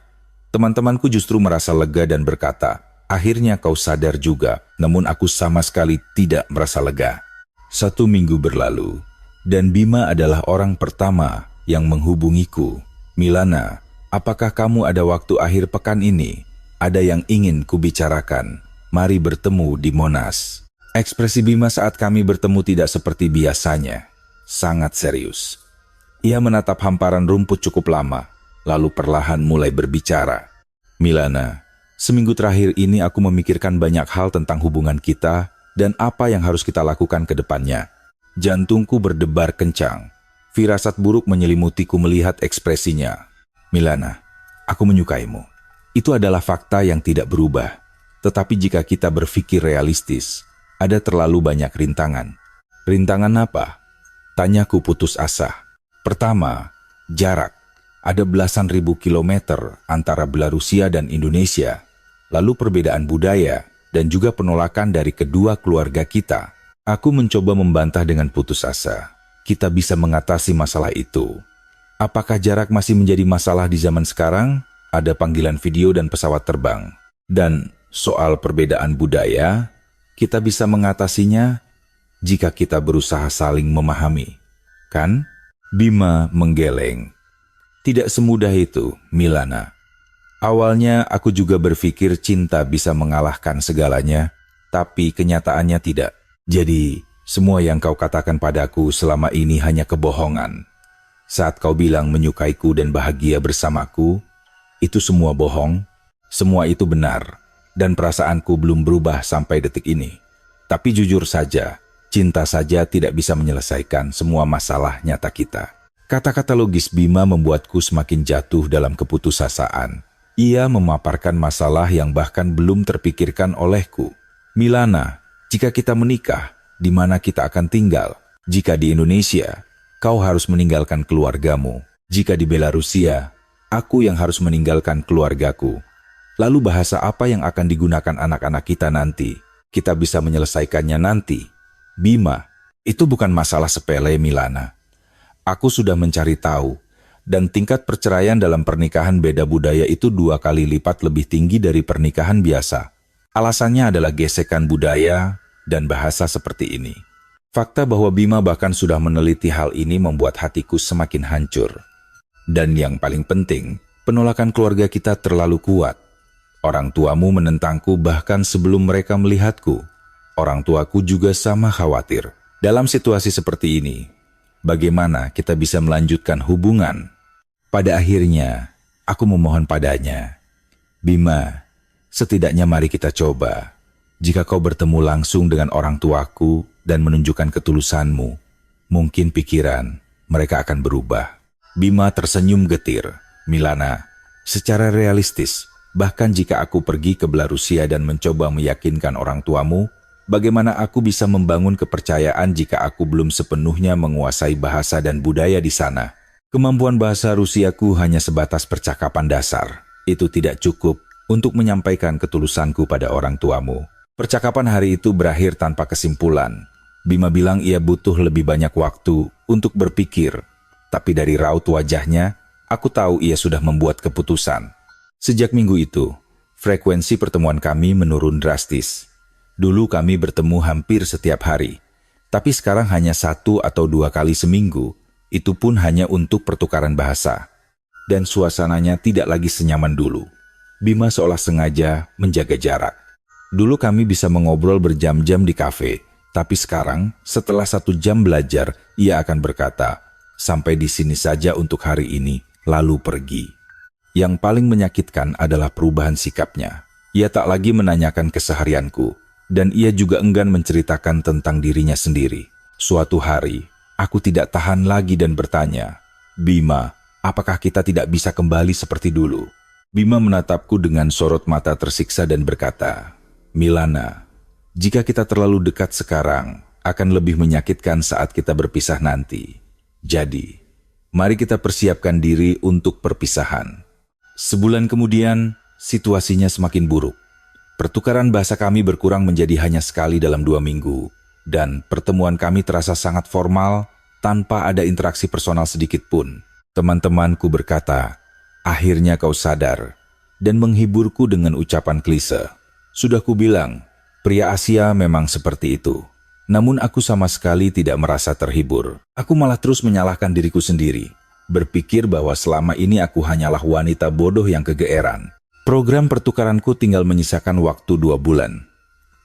Teman-temanku justru merasa lega dan berkata, akhirnya kau sadar juga, namun aku sama sekali tidak merasa lega. 1 minggu berlalu, dan Bima adalah orang pertama yang menghubungiku. Milana, apakah kamu ada waktu akhir pekan ini? Ada yang ingin kubicarakan. Mari bertemu di Monas. Ekspresi Bima saat kami bertemu tidak seperti biasanya. Sangat serius. Ia menatap hamparan rumput cukup lama, lalu perlahan mulai berbicara. Milana, seminggu terakhir ini aku memikirkan banyak hal tentang hubungan kita dan apa yang harus kita lakukan ke depannya. Jantungku berdebar kencang. Firasat buruk menyelimutiku melihat ekspresinya. Milana, aku menyukaimu. Itu adalah fakta yang tidak berubah. Tetapi jika kita berpikir realistis, ada terlalu banyak rintangan. Rintangan apa? Tanyaku putus asa. Pertama, jarak. Ada belasan ribu kilometer antara Belarusia dan Indonesia. Lalu perbedaan budaya dan juga penolakan dari kedua keluarga kita. Aku mencoba membantah dengan putus asa. Kita bisa mengatasi masalah itu. Apakah jarak masih menjadi masalah di zaman sekarang? Ada panggilan video dan pesawat terbang. Dan soal perbedaan budaya, Kita bisa mengatasinya jika kita berusaha saling memahami, kan? Bima menggeleng. Tidak semudah itu, Milana. Awalnya aku juga berpikir cinta bisa mengalahkan segalanya, tapi kenyataannya tidak. Jadi, semua yang kau katakan padaku selama ini hanya kebohongan. Saat kau bilang menyukaiku dan bahagia bersamaku, itu semua bohong, semua itu benar, dan perasaanku belum berubah sampai detik ini. Tapi jujur saja, cinta saja tidak bisa menyelesaikan semua masalah nyata kita. Kata-kata logis Bima membuatku semakin jatuh dalam keputusasaan. Ia memaparkan masalah yang bahkan belum terpikirkan olehku. Milana, jika kita menikah, di mana kita akan tinggal? Jika di Indonesia, kau harus meninggalkan keluargamu. Jika di Belarusia, aku yang harus meninggalkan keluargaku. Lalu bahasa apa yang akan digunakan anak-anak kita nanti? Kita bisa menyelesaikannya nanti. Bima, itu bukan masalah sepele, Milana. Aku sudah mencari tahu, dan tingkat perceraian dalam pernikahan beda budaya itu 2 kali lipat lebih tinggi dari pernikahan biasa. Alasannya adalah gesekan budaya dan bahasa seperti ini. Fakta bahwa Bima bahkan sudah meneliti hal ini membuat hatiku semakin hancur. Dan yang paling penting, penolakan keluarga kita terlalu kuat. Orang tuamu menentangku bahkan sebelum mereka melihatku. Orang tuaku juga sama khawatir. Dalam situasi seperti ini, bagaimana kita bisa melanjutkan hubungan? Pada akhirnya, aku memohon padanya, Bima, setidaknya mari kita coba. Jika kau bertemu langsung dengan orang tuaku dan menunjukkan ketulusanmu, mungkin pikiran mereka akan berubah. Bima tersenyum getir. Milana, secara realistis, bahkan jika aku pergi ke Belarusia dan mencoba meyakinkan orang tuamu, bagaimana aku bisa membangun kepercayaan jika aku belum sepenuhnya menguasai bahasa dan budaya di sana? Kemampuan bahasa Rusiaku hanya sebatas percakapan dasar. Itu tidak cukup untuk menyampaikan ketulusanku pada orang tuamu. Percakapan hari itu berakhir tanpa kesimpulan. Bima bilang ia butuh lebih banyak waktu untuk berpikir. Tapi dari raut wajahnya, aku tahu ia sudah membuat keputusan. Sejak minggu itu, frekuensi pertemuan kami menurun drastis. Dulu kami bertemu hampir setiap hari. Tapi sekarang hanya 1 atau 2 kali seminggu. Itu pun hanya untuk pertukaran bahasa. Dan suasananya tidak lagi senyaman dulu. Bima seolah sengaja menjaga jarak. Dulu kami bisa mengobrol berjam-jam di kafe, tapi sekarang setelah 1 jam belajar, ia akan berkata, sampai di sini saja untuk hari ini, lalu pergi. Yang paling menyakitkan adalah perubahan sikapnya. Ia tak lagi menanyakan keseharianku, dan ia juga enggan menceritakan tentang dirinya sendiri. Suatu hari, aku tidak tahan lagi dan bertanya, Bima, apakah kita tidak bisa kembali seperti dulu? Bima menatapku dengan sorot mata tersiksa dan berkata, Milana, jika kita terlalu dekat sekarang, akan lebih menyakitkan saat kita berpisah nanti. Jadi, mari kita persiapkan diri untuk perpisahan. Sebulan kemudian, situasinya semakin buruk. Pertukaran bahasa kami berkurang menjadi hanya sekali dalam 2 minggu, dan pertemuan kami terasa sangat formal tanpa ada interaksi personal sedikit pun. Teman-temanku berkata, akhirnya kau sadar, dan menghiburku dengan ucapan klise. Sudah kubilang, pria Asia memang seperti itu. Namun aku sama sekali tidak merasa terhibur. Aku malah terus menyalahkan diriku sendiri. Berpikir bahwa selama ini aku hanyalah wanita bodoh yang kegeeran. Program pertukaranku tinggal menyisakan waktu 2 bulan.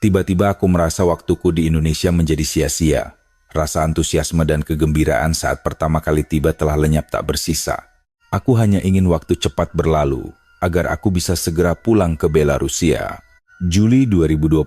Tiba-tiba aku merasa waktuku di Indonesia menjadi sia-sia. Rasa antusiasme dan kegembiraan saat pertama kali tiba telah lenyap tak bersisa. Aku hanya ingin waktu cepat berlalu, agar aku bisa segera pulang ke Belarusia. Juli 2025,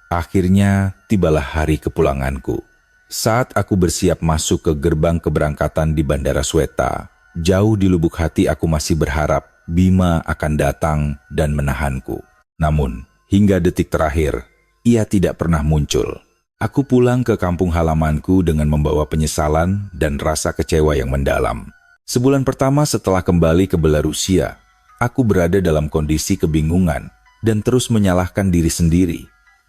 akhirnya tibalah hari kepulanganku. Saat aku bersiap masuk ke gerbang keberangkatan di Bandara Sweta, jauh di lubuk hati aku masih berharap Bima akan datang dan menahanku. Namun, hingga detik terakhir, ia tidak pernah muncul. Aku pulang ke kampung halamanku dengan membawa penyesalan dan rasa kecewa yang mendalam. Sebulan pertama setelah kembali ke Belarusia, aku berada dalam kondisi kebingungan dan terus menyalahkan diri sendiri.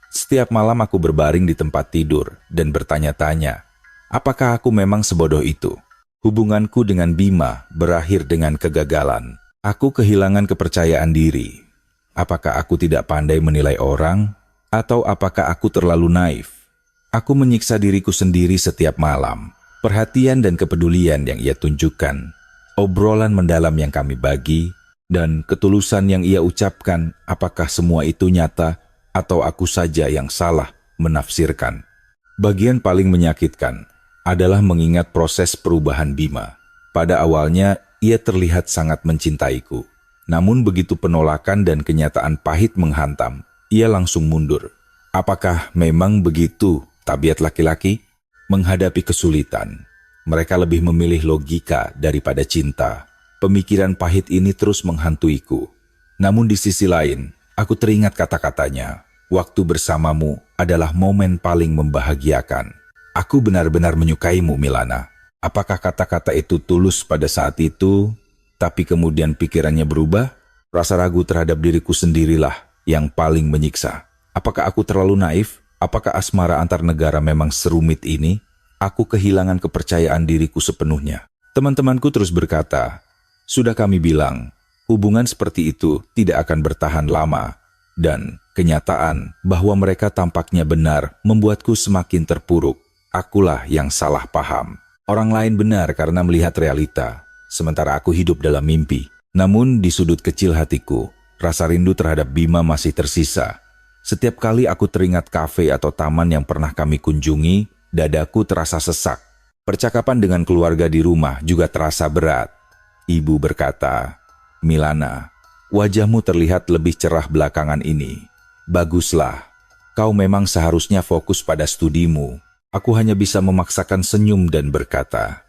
Setiap malam aku berbaring di tempat tidur dan bertanya-tanya, apakah aku memang sebodoh itu? Hubunganku dengan Bima berakhir dengan kegagalan. Aku kehilangan kepercayaan diri. Apakah aku tidak pandai menilai orang? Atau apakah aku terlalu naif? Aku menyiksa diriku sendiri setiap malam. Perhatian dan kepedulian yang ia tunjukkan, obrolan mendalam yang kami bagi, dan ketulusan yang ia ucapkan, apakah semua itu nyata atau aku saja yang salah menafsirkan? Bagian paling menyakitkan adalah mengingat proses perubahan Bima. Pada awalnya, ia terlihat sangat mencintaiku. Namun begitu penolakan dan kenyataan pahit menghantam, ia langsung mundur. Apakah memang begitu tabiat laki-laki? Menghadapi kesulitan, mereka lebih memilih logika daripada cinta. Pemikiran pahit ini terus menghantuiku. Namun di sisi lain, aku teringat kata-katanya. Waktu bersamamu adalah momen paling membahagiakan. Aku benar-benar menyukaimu, Milana. Apakah kata-kata itu tulus pada saat itu, tapi kemudian pikirannya berubah? Rasa ragu terhadap diriku sendirilah yang paling menyiksa. Apakah aku terlalu naif? Apakah asmara antar negara memang serumit ini? Aku kehilangan kepercayaan diriku sepenuhnya. Teman-temanku terus berkata, sudah kami bilang, hubungan seperti itu tidak akan bertahan lama. Dan kenyataan bahwa mereka tampaknya benar membuatku semakin terpuruk. Akulah yang salah paham. Orang lain benar karena melihat realita, sementara aku hidup dalam mimpi. Namun di sudut kecil hatiku, rasa rindu terhadap Bima masih tersisa. Setiap kali aku teringat kafe atau taman yang pernah kami kunjungi, dadaku terasa sesak. Percakapan dengan keluarga di rumah juga terasa berat. Ibu berkata, Milana, wajahmu terlihat lebih cerah belakangan ini. Baguslah, kau memang seharusnya fokus pada studimu. Aku hanya bisa memaksakan senyum dan berkata,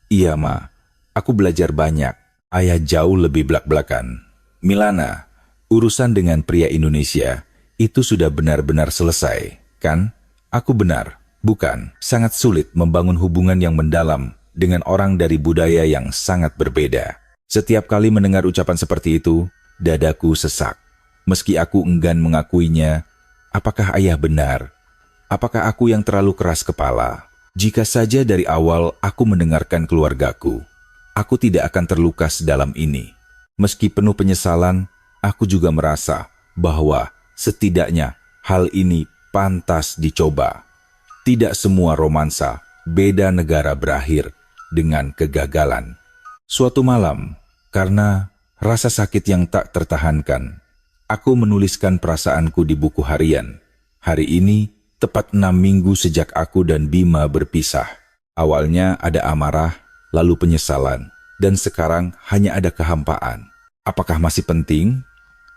iya Ma, aku belajar banyak. Ayah jauh lebih belak-belakan. Milana, urusan dengan pria Indonesia itu sudah benar-benar selesai, kan? Aku benar, bukan? Sangat sulit membangun hubungan yang mendalam dengan orang dari budaya yang sangat berbeda. Setiap kali mendengar ucapan seperti itu, dadaku sesak. Meski aku enggan mengakuinya, apakah ayah benar? Apakah aku yang terlalu keras kepala? Jika saja dari awal aku mendengarkan keluargaku, aku tidak akan terluka sedalam ini. Meski penuh penyesalan, aku juga merasa bahwa setidaknya hal ini pantas dicoba. Tidak semua romansa beda negara berakhir dengan kegagalan. Suatu malam, karena rasa sakit yang tak tertahankan, aku menuliskan perasaanku di buku harian. Hari ini, tepat 6 minggu sejak aku dan Bima berpisah. Awalnya ada amarah, lalu penyesalan, dan sekarang hanya ada kehampaan. Apakah masih penting?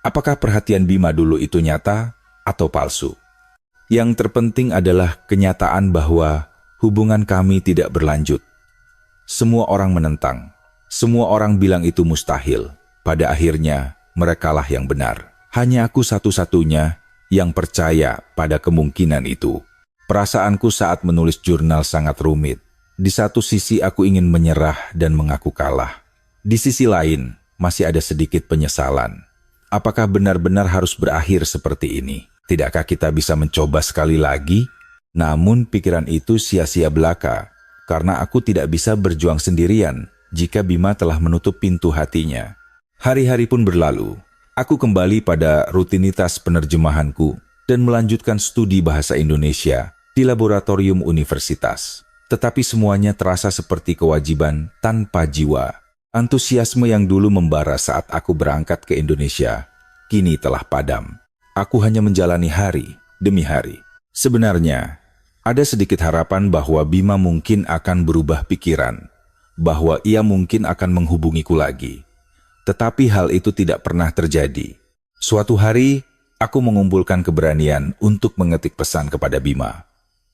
Apakah perhatian Bima dulu itu nyata atau palsu? Yang terpenting adalah kenyataan bahwa hubungan kami tidak berlanjut. Semua orang menentang. Semua orang bilang itu mustahil. Pada akhirnya, merekalah yang benar. Hanya aku satu-satunya yang percaya pada kemungkinan itu. Perasaanku saat menulis jurnal sangat rumit. Di satu sisi aku ingin menyerah dan mengaku kalah. Di sisi lain, masih ada sedikit penyesalan. Apakah benar-benar harus berakhir seperti ini? Tidakkah kita bisa mencoba sekali lagi? Namun pikiran itu sia-sia belaka, karena aku tidak bisa berjuang sendirian jika Bima telah menutup pintu hatinya. Hari-hari pun berlalu. Aku kembali pada rutinitas penerjemahanku dan melanjutkan studi bahasa Indonesia di laboratorium universitas. Tetapi semuanya terasa seperti kewajiban tanpa jiwa. Antusiasme yang dulu membara saat aku berangkat ke Indonesia, kini telah padam. Aku hanya menjalani hari demi hari. Sebenarnya, ada sedikit harapan bahwa Bima mungkin akan berubah pikiran, bahwa ia mungkin akan menghubungiku lagi. Tetapi hal itu tidak pernah terjadi. Suatu hari, aku mengumpulkan keberanian untuk mengetik pesan kepada Bima.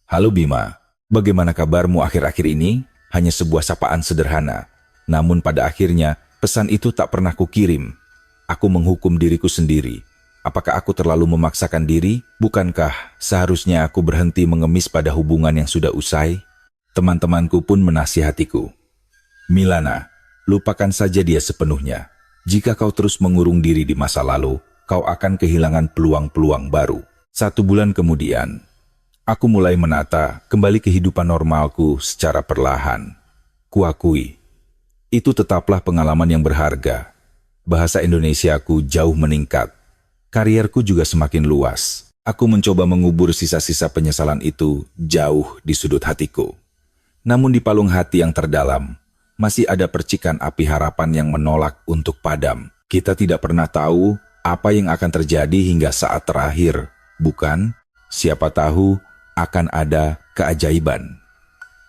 Halo Bima, bagaimana kabarmu akhir-akhir ini? Hanya sebuah sapaan sederhana. Namun pada akhirnya, pesan itu tak pernah kukirim. Aku menghukum diriku sendiri. Apakah aku terlalu memaksakan diri? Bukankah seharusnya aku berhenti mengemis pada hubungan yang sudah usai? Teman-temanku pun menasihatiku. Milana, lupakan saja dia sepenuhnya. Jika kau terus mengurung diri di masa lalu, kau akan kehilangan peluang-peluang baru. 1 bulan kemudian, aku mulai menata kembali kehidupan normalku secara perlahan. Kuakui, itu tetaplah pengalaman yang berharga. Bahasa Indonesiaku jauh meningkat. Karierku juga semakin luas. Aku mencoba mengubur sisa-sisa penyesalan itu jauh di sudut hatiku. Namun di palung hati yang terdalam, masih ada percikan api harapan yang menolak untuk padam. Kita tidak pernah tahu apa yang akan terjadi hingga saat terakhir, bukan? Siapa tahu akan ada keajaiban.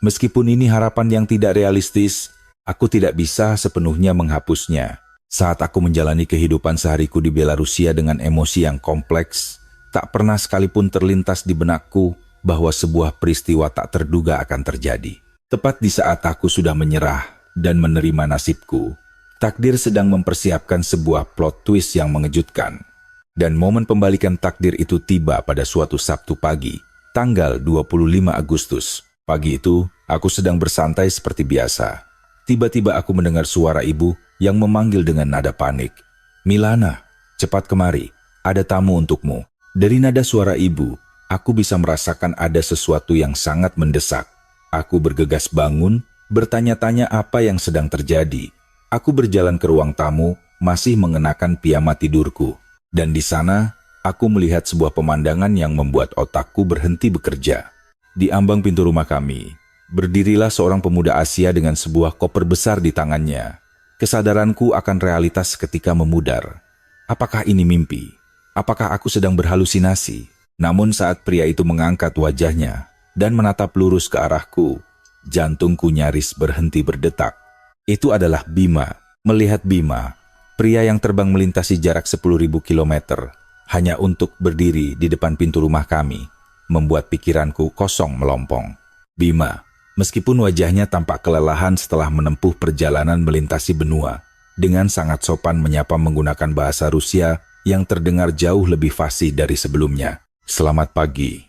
Meskipun ini harapan yang tidak realistis, aku tidak bisa sepenuhnya menghapusnya. Saat aku menjalani kehidupan sehariku di Belarusia dengan emosi yang kompleks, tak pernah sekalipun terlintas di benakku bahwa sebuah peristiwa tak terduga akan terjadi. Tepat di saat aku sudah menyerah dan menerima nasibku, takdir sedang mempersiapkan sebuah plot twist yang mengejutkan. Dan momen pembalikan takdir itu tiba pada suatu Sabtu pagi, tanggal 25 Agustus. Pagi itu, aku sedang bersantai seperti biasa. Tiba-tiba aku mendengar suara ibu yang memanggil dengan nada panik. "Milana, cepat kemari, ada tamu untukmu." Dari nada suara ibu, aku bisa merasakan ada sesuatu yang sangat mendesak. Aku bergegas bangun, bertanya-tanya apa yang sedang terjadi. Aku berjalan ke ruang tamu, masih mengenakan piyama tidurku. Dan di sana, aku melihat sebuah pemandangan yang membuat otakku berhenti bekerja. Di ambang pintu rumah kami, berdirilah seorang pemuda Asia dengan sebuah koper besar di tangannya. Kesadaranku akan realitas ketika memudar. Apakah ini mimpi? Apakah aku sedang berhalusinasi? Namun saat pria itu mengangkat wajahnya dan menatap lurus ke arahku, jantungku nyaris berhenti berdetak. Itu adalah Bima. Melihat Bima, pria yang terbang melintasi jarak 10.000 kilometer, hanya untuk berdiri di depan pintu rumah kami, membuat pikiranku kosong melompong. Bima, meskipun wajahnya tampak kelelahan setelah menempuh perjalanan melintasi benua, dengan sangat sopan menyapa menggunakan bahasa Rusia yang terdengar jauh lebih fasih dari sebelumnya. "Selamat pagi.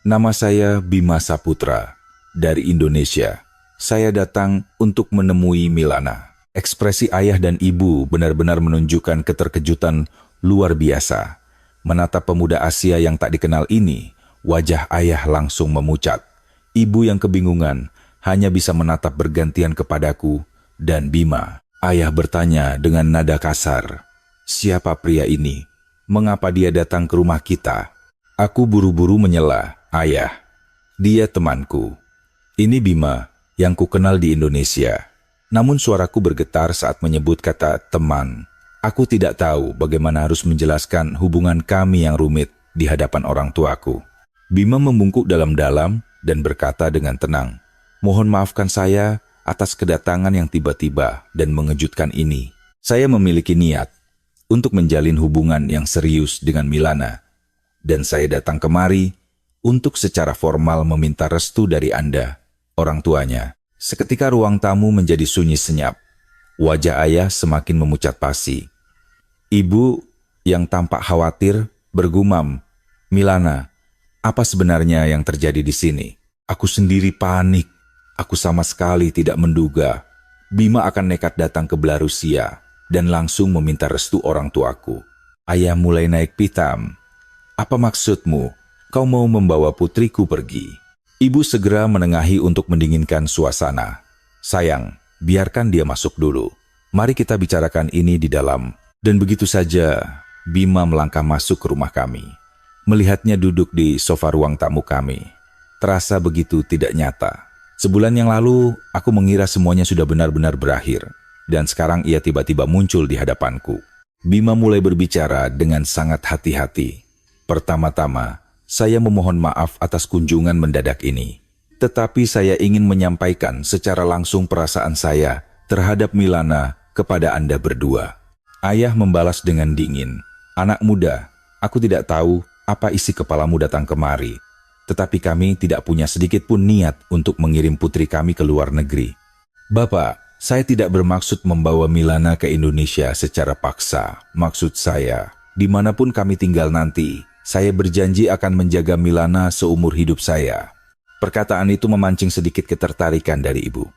Nama saya Bima Saputra, dari Indonesia. Saya datang untuk menemui Milana." Ekspresi ayah dan ibu benar-benar menunjukkan keterkejutan luar biasa. Menatap pemuda Asia yang tak dikenal ini, wajah ayah langsung memucat. Ibu yang kebingungan hanya bisa menatap bergantian kepadaku dan Bima. Ayah bertanya dengan nada kasar, "Siapa pria ini? Mengapa dia datang ke rumah kita?" Aku buru-buru menyela, "Ayah, dia temanku. Ini Bima yang kukenal di Indonesia." Namun suaraku bergetar saat menyebut kata teman. Aku tidak tahu bagaimana harus menjelaskan hubungan kami yang rumit di hadapan orang tuaku. Bima membungkuk dalam-dalam dan berkata dengan tenang, "Mohon maafkan saya atas kedatangan yang tiba-tiba dan mengejutkan ini. Saya memiliki niat untuk menjalin hubungan yang serius dengan Milana. Dan saya datang kemari untuk secara formal meminta restu dari Anda, orang tuanya." Seketika ruang tamu menjadi sunyi senyap. Wajah ayah semakin memucat pasi. Ibu yang tampak khawatir bergumam, "Milana, apa sebenarnya yang terjadi di sini?" Aku sendiri panik. Aku sama sekali tidak menduga Bima akan nekat datang ke Belarusia dan langsung meminta restu orang tuaku. Ayah mulai naik pitam. "Apa maksudmu? Kau mau membawa putriku pergi?" Ibu segera menengahi untuk mendinginkan suasana. "Sayang, biarkan dia masuk dulu. Mari kita bicarakan ini di dalam." Dan begitu saja, Bima melangkah masuk ke rumah kami. Melihatnya duduk di sofa ruang tamu kami, terasa begitu tidak nyata. Sebulan yang lalu, aku mengira semuanya sudah benar-benar berakhir. Dan sekarang ia tiba-tiba muncul di hadapanku. Bima mulai berbicara dengan sangat hati-hati. "Pertama-tama, saya memohon maaf atas kunjungan mendadak ini. Tetapi saya ingin menyampaikan secara langsung perasaan saya terhadap Milana kepada Anda berdua." Ayah membalas dengan dingin, "Anak muda, aku tidak tahu apa isi kepalamu datang kemari. Tetapi kami tidak punya sedikit pun niat untuk mengirim putri kami ke luar negeri. Bapak, saya tidak bermaksud membawa Milana ke Indonesia secara paksa. Maksud saya, dimanapun kami tinggal nanti, saya berjanji akan menjaga Milana seumur hidup saya." Perkataan itu memancing sedikit ketertarikan dari ibu.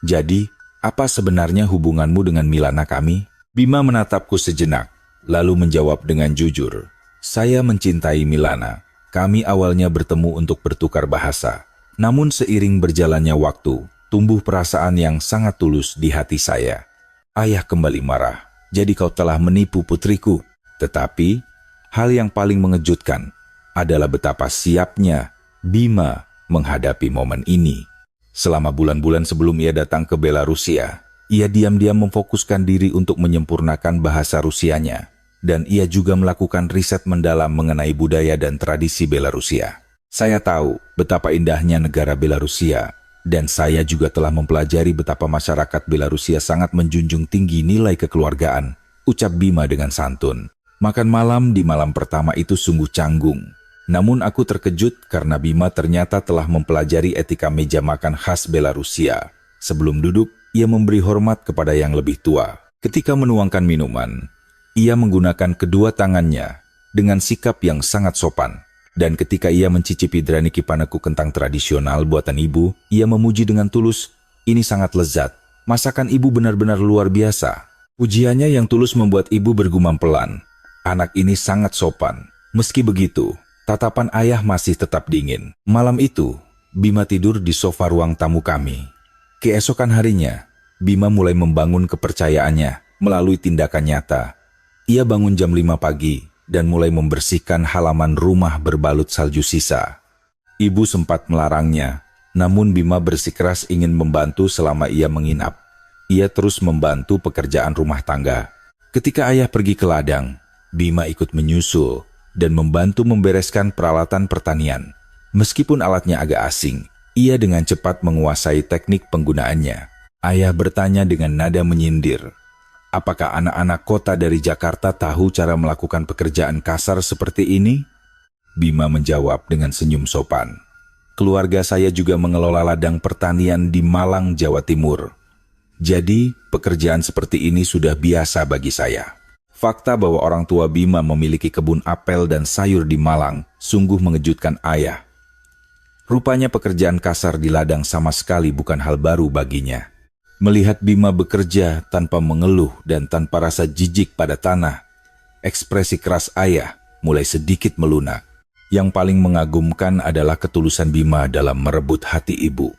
"Jadi, apa sebenarnya hubunganmu dengan Milana kami?" Bima menatapku sejenak, lalu menjawab dengan jujur, "Saya mencintai Milana. Kami awalnya bertemu untuk bertukar bahasa. Namun seiring berjalannya waktu, tumbuh perasaan yang sangat tulus di hati saya." Ayah kembali marah, "Jadi kau telah menipu putriku?" Tetapi, hal yang paling mengejutkan adalah betapa siapnya Bima menghadapi momen ini. Selama bulan-bulan sebelum ia datang ke Belarusia, ia diam-diam memfokuskan diri untuk menyempurnakan bahasa Rusianya, dan ia juga melakukan riset mendalam mengenai budaya dan tradisi Belarusia. Saya tahu betapa indahnya negara Belarusia, dan saya juga telah mempelajari betapa masyarakat Belarusia sangat menjunjung tinggi nilai kekeluargaan, ucap Bima dengan santun. Makan malam di malam pertama itu sungguh canggung. Namun aku terkejut karena Bima ternyata telah mempelajari etika meja makan khas Belarusia. Sebelum duduk, ia memberi hormat kepada yang lebih tua. Ketika menuangkan minuman, ia menggunakan kedua tangannya dengan sikap yang sangat sopan. Dan ketika ia mencicipi draniki paneku kentang tradisional buatan ibu, ia memuji dengan tulus, "Ini sangat lezat. Masakan ibu benar-benar luar biasa." Pujiannya yang tulus membuat ibu bergumam pelan, "Anak ini sangat sopan." Meski begitu, tatapan ayah masih tetap dingin. Malam itu, Bima tidur di sofa ruang tamu kami. Keesokan harinya, Bima mulai membangun kepercayaannya melalui tindakan nyata. Ia bangun jam 5 pagi dan mulai membersihkan halaman rumah berbalut salju sisa. Ibu sempat melarangnya, namun Bima bersikeras ingin membantu selama ia menginap. Ia terus membantu pekerjaan rumah tangga. Ketika ayah pergi ke ladang, Bima ikut menyusul dan membantu membereskan peralatan pertanian. Meskipun alatnya agak asing, ia dengan cepat menguasai teknik penggunaannya. Ayah bertanya dengan nada menyindir, "Apakah anak-anak kota dari Jakarta tahu cara melakukan pekerjaan kasar seperti ini?" Bima menjawab dengan senyum sopan, "Keluarga saya juga mengelola ladang pertanian di Malang, Jawa Timur. Jadi, pekerjaan seperti ini sudah biasa bagi saya." Fakta bahwa orang tua Bima memiliki kebun apel dan sayur di Malang sungguh mengejutkan ayah. Rupanya pekerjaan kasar di ladang sama sekali bukan hal baru baginya. Melihat Bima bekerja tanpa mengeluh dan tanpa rasa jijik pada tanah, ekspresi keras ayah mulai sedikit melunak. Yang paling mengagumkan adalah ketulusan Bima dalam merebut hati ibu.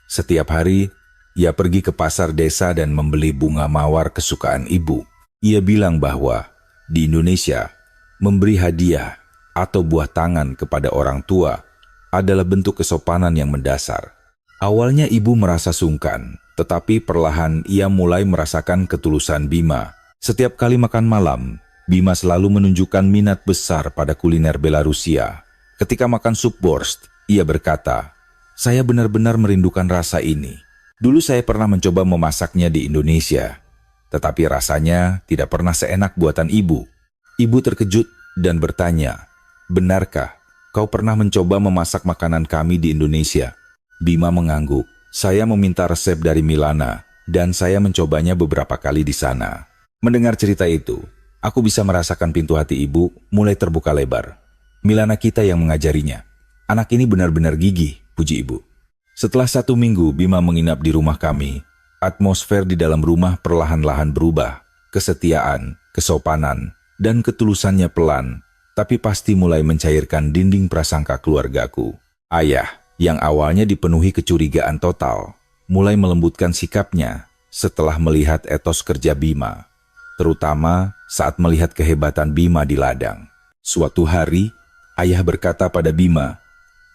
Setiap hari, ia pergi ke pasar desa dan membeli bunga mawar kesukaan ibu. Ia bilang bahwa di Indonesia, memberi hadiah atau buah tangan kepada orang tua adalah bentuk kesopanan yang mendasar. Awalnya ibu merasa sungkan, tetapi perlahan ia mulai merasakan ketulusan Bima. Setiap kali makan malam, Bima selalu menunjukkan minat besar pada kuliner Belarusia. Ketika makan sup borscht, ia berkata, "Saya benar-benar merindukan rasa ini. Dulu saya pernah mencoba memasaknya di Indonesia, tetapi rasanya tidak pernah seenak buatan ibu." Ibu terkejut dan bertanya, "Benarkah kau pernah mencoba memasak makanan kami di Indonesia?" Bima mengangguk. "Saya meminta resep dari Milana, dan saya mencobanya beberapa kali di sana." Mendengar cerita itu, aku bisa merasakan pintu hati ibu mulai terbuka lebar. Milana kita yang mengajarinya. "Anak ini benar-benar gigih," puji ibu. Setelah 1 minggu Bima menginap di rumah kami, atmosfer di dalam rumah perlahan-lahan berubah. Kesetiaan, kesopanan, dan ketulusannya pelan, tapi pasti mulai mencairkan dinding prasangka keluargaku. Ayah, yang awalnya dipenuhi kecurigaan total, mulai melembutkan sikapnya setelah melihat etos kerja Bima, terutama saat melihat kehebatan Bima di ladang. Suatu hari, ayah berkata pada Bima,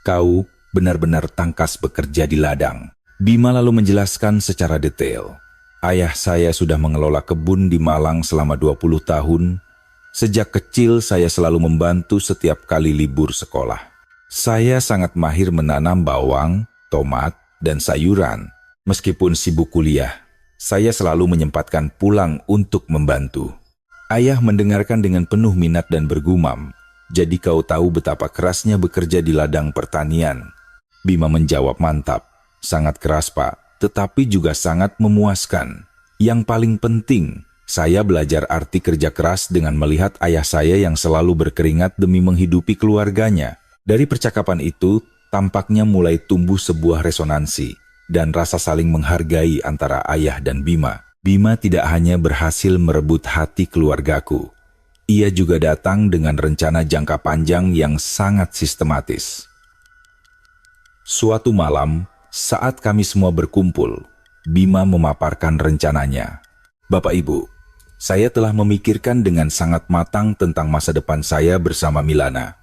"Kau benar-benar tangkas bekerja di ladang." Bima lalu menjelaskan secara detail, "Ayah saya sudah mengelola kebun di Malang selama 20 tahun. Sejak kecil saya selalu membantu setiap kali libur sekolah. Saya sangat mahir menanam bawang, tomat, dan sayuran. Meskipun sibuk kuliah, saya selalu menyempatkan pulang untuk membantu." Ayah mendengarkan dengan penuh minat dan bergumam, "Jadi kau tahu betapa kerasnya bekerja di ladang pertanian?" Bima menjawab, "Mantap, sangat keras Pak, tetapi juga sangat memuaskan. Yang paling penting, saya belajar arti kerja keras dengan melihat ayah saya yang selalu berkeringat demi menghidupi keluarganya." Dari percakapan itu, tampaknya mulai tumbuh sebuah resonansi dan rasa saling menghargai antara ayah dan Bima. Bima tidak hanya berhasil merebut hati keluargaku, ia juga datang dengan rencana jangka panjang yang sangat sistematis. Suatu malam, saat kami semua berkumpul, Bima memaparkan rencananya. "Bapak Ibu, saya telah memikirkan dengan sangat matang tentang masa depan saya bersama Milana.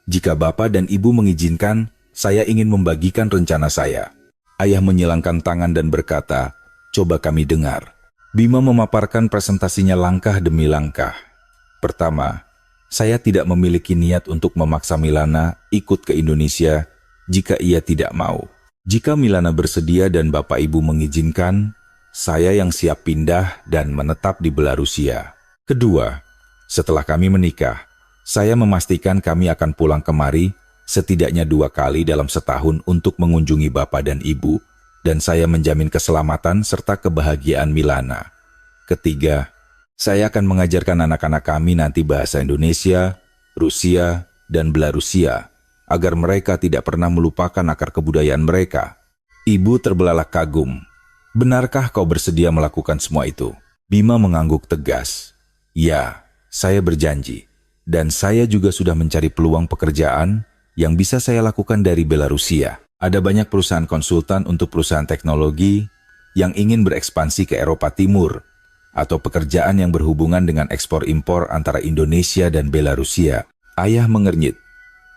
Jika Bapak dan Ibu mengizinkan, saya ingin membagikan rencana saya. Ayah menyilangkan tangan dan berkata, "Coba kami dengar." Bima memaparkan presentasinya langkah demi langkah. Pertama, saya tidak memiliki niat untuk memaksa Milana ikut ke Indonesia jika ia tidak mau. Jika Milana bersedia dan Bapak Ibu mengizinkan, saya yang siap pindah dan menetap di Belarusia. Kedua, setelah kami menikah, saya memastikan kami akan pulang kemari setidaknya 2 kali dalam setahun untuk mengunjungi Bapak dan Ibu, dan saya menjamin keselamatan serta kebahagiaan Milana. Ketiga, saya akan mengajarkan anak-anak kami nanti bahasa Indonesia, Rusia, dan Belarusia, agar mereka tidak pernah melupakan akar kebudayaan mereka. Ibu terbelalak kagum. "Benarkah kau bersedia melakukan semua itu?" Bima mengangguk tegas. "Ya, saya berjanji. Dan saya juga sudah mencari peluang pekerjaan yang bisa saya lakukan dari Belarusia. Ada banyak perusahaan konsultan untuk perusahaan teknologi yang ingin berekspansi ke Eropa Timur, atau pekerjaan yang berhubungan dengan ekspor-impor antara Indonesia dan Belarusia." Ayah mengernyit.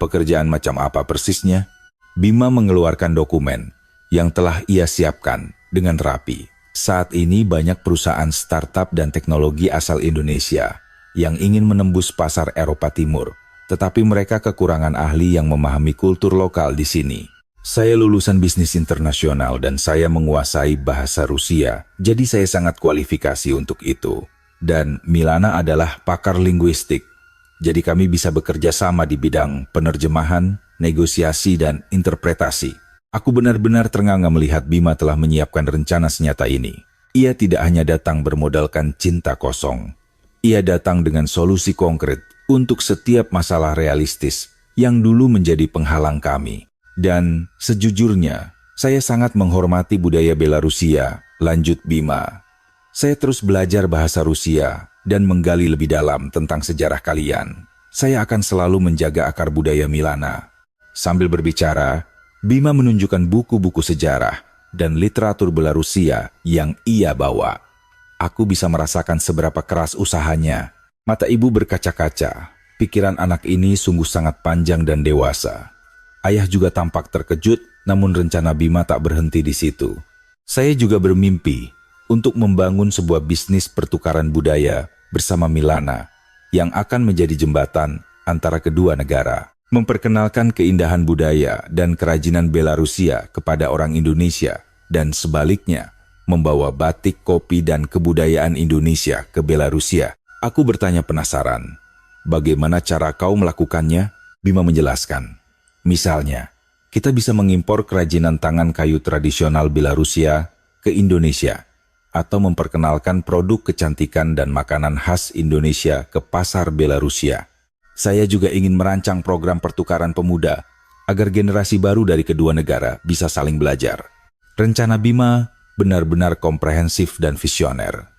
"Pekerjaan macam apa persisnya?" Bima mengeluarkan dokumen yang telah ia siapkan dengan rapi. Saat ini banyak perusahaan startup dan teknologi asal Indonesia yang ingin menembus pasar Eropa Timur, tetapi mereka kekurangan ahli yang memahami kultur lokal di sini. Saya lulusan bisnis internasional dan saya menguasai bahasa Rusia, jadi saya sangat kualifikasi untuk itu. Dan Milana adalah pakar linguistik, jadi kami bisa bekerja sama di bidang penerjemahan, negosiasi, dan interpretasi. Aku benar-benar ternganga melihat Bima telah menyiapkan rencana senyata ini. Ia tidak hanya datang bermodalkan cinta kosong. Ia datang dengan solusi konkret untuk setiap masalah realistis yang dulu menjadi penghalang kami. Dan sejujurnya, saya sangat menghormati budaya Belarusia, lanjut Bima. Saya terus belajar bahasa Rusia dan menggali lebih dalam tentang sejarah kalian. Saya akan selalu menjaga akar budaya Milana. Sambil berbicara, Bima menunjukkan buku-buku sejarah dan literatur Belarusia yang ia bawa. Aku bisa merasakan seberapa keras usahanya. Mata ibu berkaca-kaca. Pikiran anak ini sungguh sangat panjang dan dewasa. Ayah juga tampak terkejut, namun rencana Bima tak berhenti di situ. Saya juga bermimpi untuk membangun sebuah bisnis pertukaran budaya bersama Milana yang akan menjadi jembatan antara kedua negara. Memperkenalkan keindahan budaya dan kerajinan Belarusia kepada orang Indonesia, dan sebaliknya, membawa batik, kopi, dan kebudayaan Indonesia ke Belarusia. Aku bertanya penasaran, bagaimana cara kau melakukannya? Bima menjelaskan. Misalnya, kita bisa mengimpor kerajinan tangan kayu tradisional Belarusia ke Indonesia, atau memperkenalkan produk kecantikan dan makanan khas Indonesia ke pasar Belarusia. Saya juga ingin merancang program pertukaran pemuda agar generasi baru dari kedua negara bisa saling belajar. Rencana Bima benar-benar komprehensif dan visioner.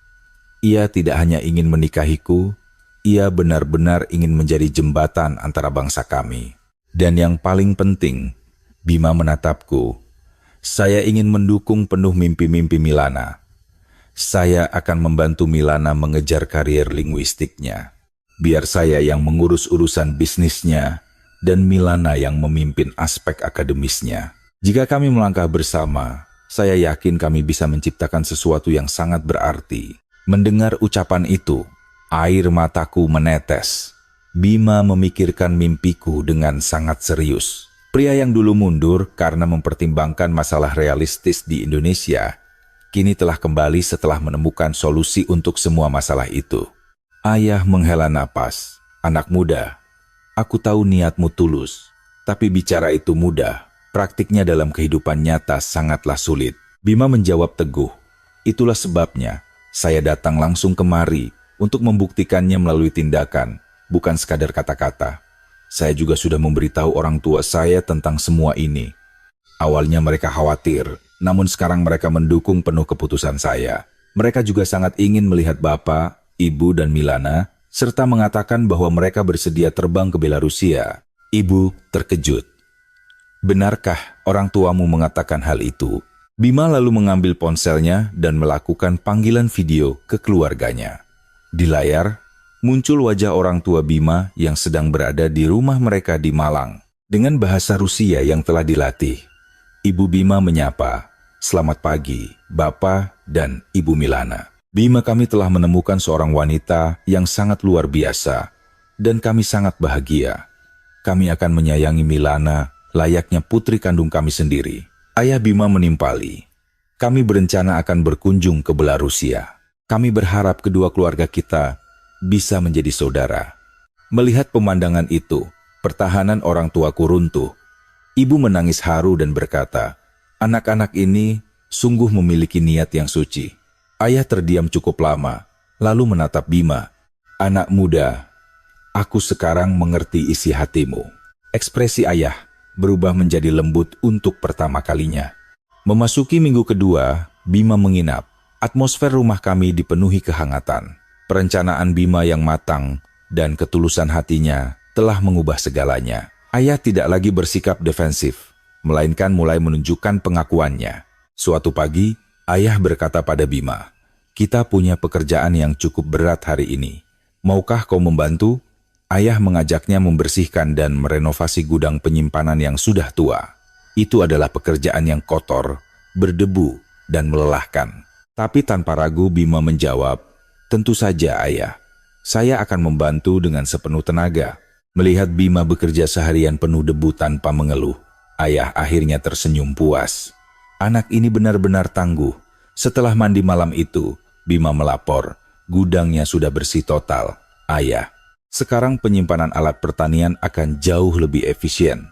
Ia tidak hanya ingin menikahiku, ia benar-benar ingin menjadi jembatan antara bangsa kami. Dan yang paling penting, Bima menatapku. Saya ingin mendukung penuh mimpi-mimpi Milana. Saya akan membantu Milana mengejar karier linguistiknya. Biar saya yang mengurus urusan bisnisnya dan Milana yang memimpin aspek akademisnya. Jika kami melangkah bersama, saya yakin kami bisa menciptakan sesuatu yang sangat berarti. Mendengar ucapan itu, air mataku menetes. Bima memikirkan mimpiku dengan sangat serius. Pria yang dulu mundur karena mempertimbangkan masalah realistis di Indonesia, kini telah kembali setelah menemukan solusi untuk semua masalah itu. Ayah menghela napas. "Anak muda, aku tahu niatmu tulus, tapi bicara itu mudah. Praktiknya dalam kehidupan nyata sangatlah sulit." Bima menjawab teguh. "Itulah sebabnya saya datang langsung kemari untuk membuktikannya melalui tindakan, bukan sekadar kata-kata. Saya juga sudah memberitahu orang tua saya tentang semua ini. Awalnya mereka khawatir, namun sekarang mereka mendukung penuh keputusan saya. Mereka juga sangat ingin melihat Bapak, Ibu, dan Milana, serta mengatakan bahwa mereka bersedia terbang ke Belarusia." Ibu terkejut. "Benarkah orang tuamu mengatakan hal itu?" Bima lalu mengambil ponselnya dan melakukan panggilan video ke keluarganya. Di layar, muncul wajah orang tua Bima yang sedang berada di rumah mereka di Malang. Dengan bahasa Rusia yang telah dilatih, Ibu Bima menyapa, "Selamat pagi, Bapak dan Ibu Milana. Bima, kami telah menemukan seorang wanita yang sangat luar biasa, dan kami sangat bahagia. Kami akan menyayangi Milana layaknya putri kandung kami sendiri." Ayah Bima menimpali, "Kami berencana akan berkunjung ke Belarusia. Kami berharap kedua keluarga kita bisa menjadi saudara." Melihat pemandangan itu, pertahanan orang tuaku runtuh. Ibu menangis haru dan berkata, "Anak-anak ini sungguh memiliki niat yang suci." Ayah terdiam cukup lama, lalu menatap Bima. "Anak muda, aku sekarang mengerti isi hatimu." Ekspresi ayah berubah menjadi lembut untuk pertama kalinya. Memasuki minggu kedua, Bima menginap. Atmosfer rumah kami dipenuhi kehangatan. Perencanaan Bima yang matang dan ketulusan hatinya telah mengubah segalanya. Ayah tidak lagi bersikap defensif, melainkan mulai menunjukkan pengakuannya. Suatu pagi, ayah berkata pada Bima, "Kita punya pekerjaan yang cukup berat hari ini. Maukah kau membantu?" Ayah mengajaknya membersihkan dan merenovasi gudang penyimpanan yang sudah tua. Itu adalah pekerjaan yang kotor, berdebu, dan melelahkan. Tapi tanpa ragu Bima menjawab, "Tentu saja, Ayah. Saya akan membantu dengan sepenuh tenaga." Melihat Bima bekerja seharian penuh debu tanpa mengeluh, ayah akhirnya tersenyum puas. Anak ini benar-benar tangguh. Setelah mandi malam itu, Bima melapor, gudangnya sudah bersih total. "Ayah, sekarang penyimpanan alat pertanian akan jauh lebih efisien."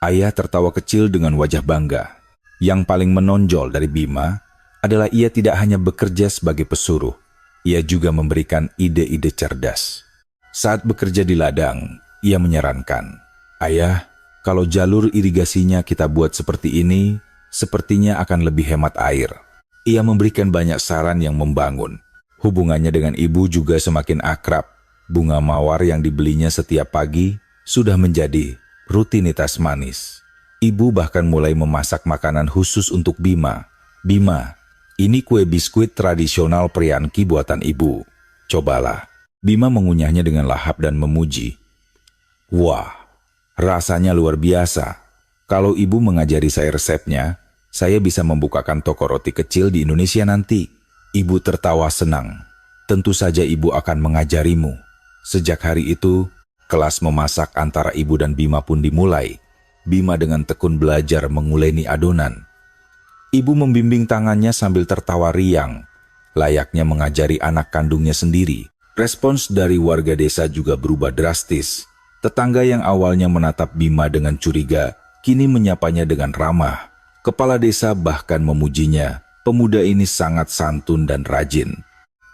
Ayah tertawa kecil dengan wajah bangga. Yang paling menonjol dari Bima adalah ia tidak hanya bekerja sebagai pesuruh, ia juga memberikan ide-ide cerdas. Saat bekerja di ladang, ia menyarankan, "Ayah, kalau jalur irigasinya kita buat seperti ini, sepertinya akan lebih hemat air." Ia memberikan banyak saran yang membangun. Hubungannya dengan ibu juga semakin akrab. Bunga mawar yang dibelinya setiap pagi sudah menjadi rutinitas manis. Ibu bahkan mulai memasak makanan khusus untuk Bima. "Bima, ini kue biskuit tradisional Prianki buatan ibu. Cobalah." Bima mengunyahnya dengan lahap dan memuji. "Wah, rasanya luar biasa. Kalau ibu mengajari saya resepnya, saya bisa membukakan toko roti kecil di Indonesia nanti." Ibu tertawa senang. "Tentu saja ibu akan mengajarimu." Sejak hari itu, kelas memasak antara ibu dan Bima pun dimulai. Bima dengan tekun belajar menguleni adonan. Ibu membimbing tangannya sambil tertawa riang, layaknya mengajari anak kandungnya sendiri. Respons dari warga desa juga berubah drastis. Tetangga yang awalnya menatap Bima dengan curiga, kini menyapanya dengan ramah. Kepala desa bahkan memujinya. Pemuda ini sangat santun dan rajin.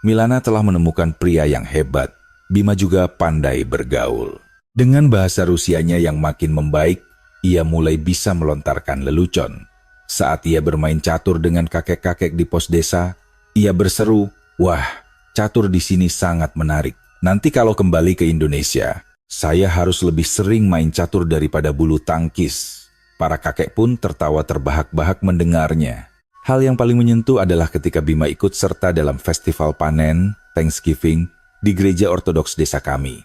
Milana telah menemukan pria yang hebat. Bima juga pandai bergaul. Dengan bahasa Rusianya yang makin membaik, ia mulai bisa melontarkan lelucon. Saat ia bermain catur dengan kakek-kakek di pos desa, ia berseru, "Wah, catur di sini sangat menarik. Nanti kalau kembali ke Indonesia, saya harus lebih sering main catur daripada bulu tangkis." Para kakek pun tertawa terbahak-bahak mendengarnya. Hal yang paling menyentuh adalah ketika Bima ikut serta dalam festival panen, Thanksgiving, di gereja ortodoks desa kami.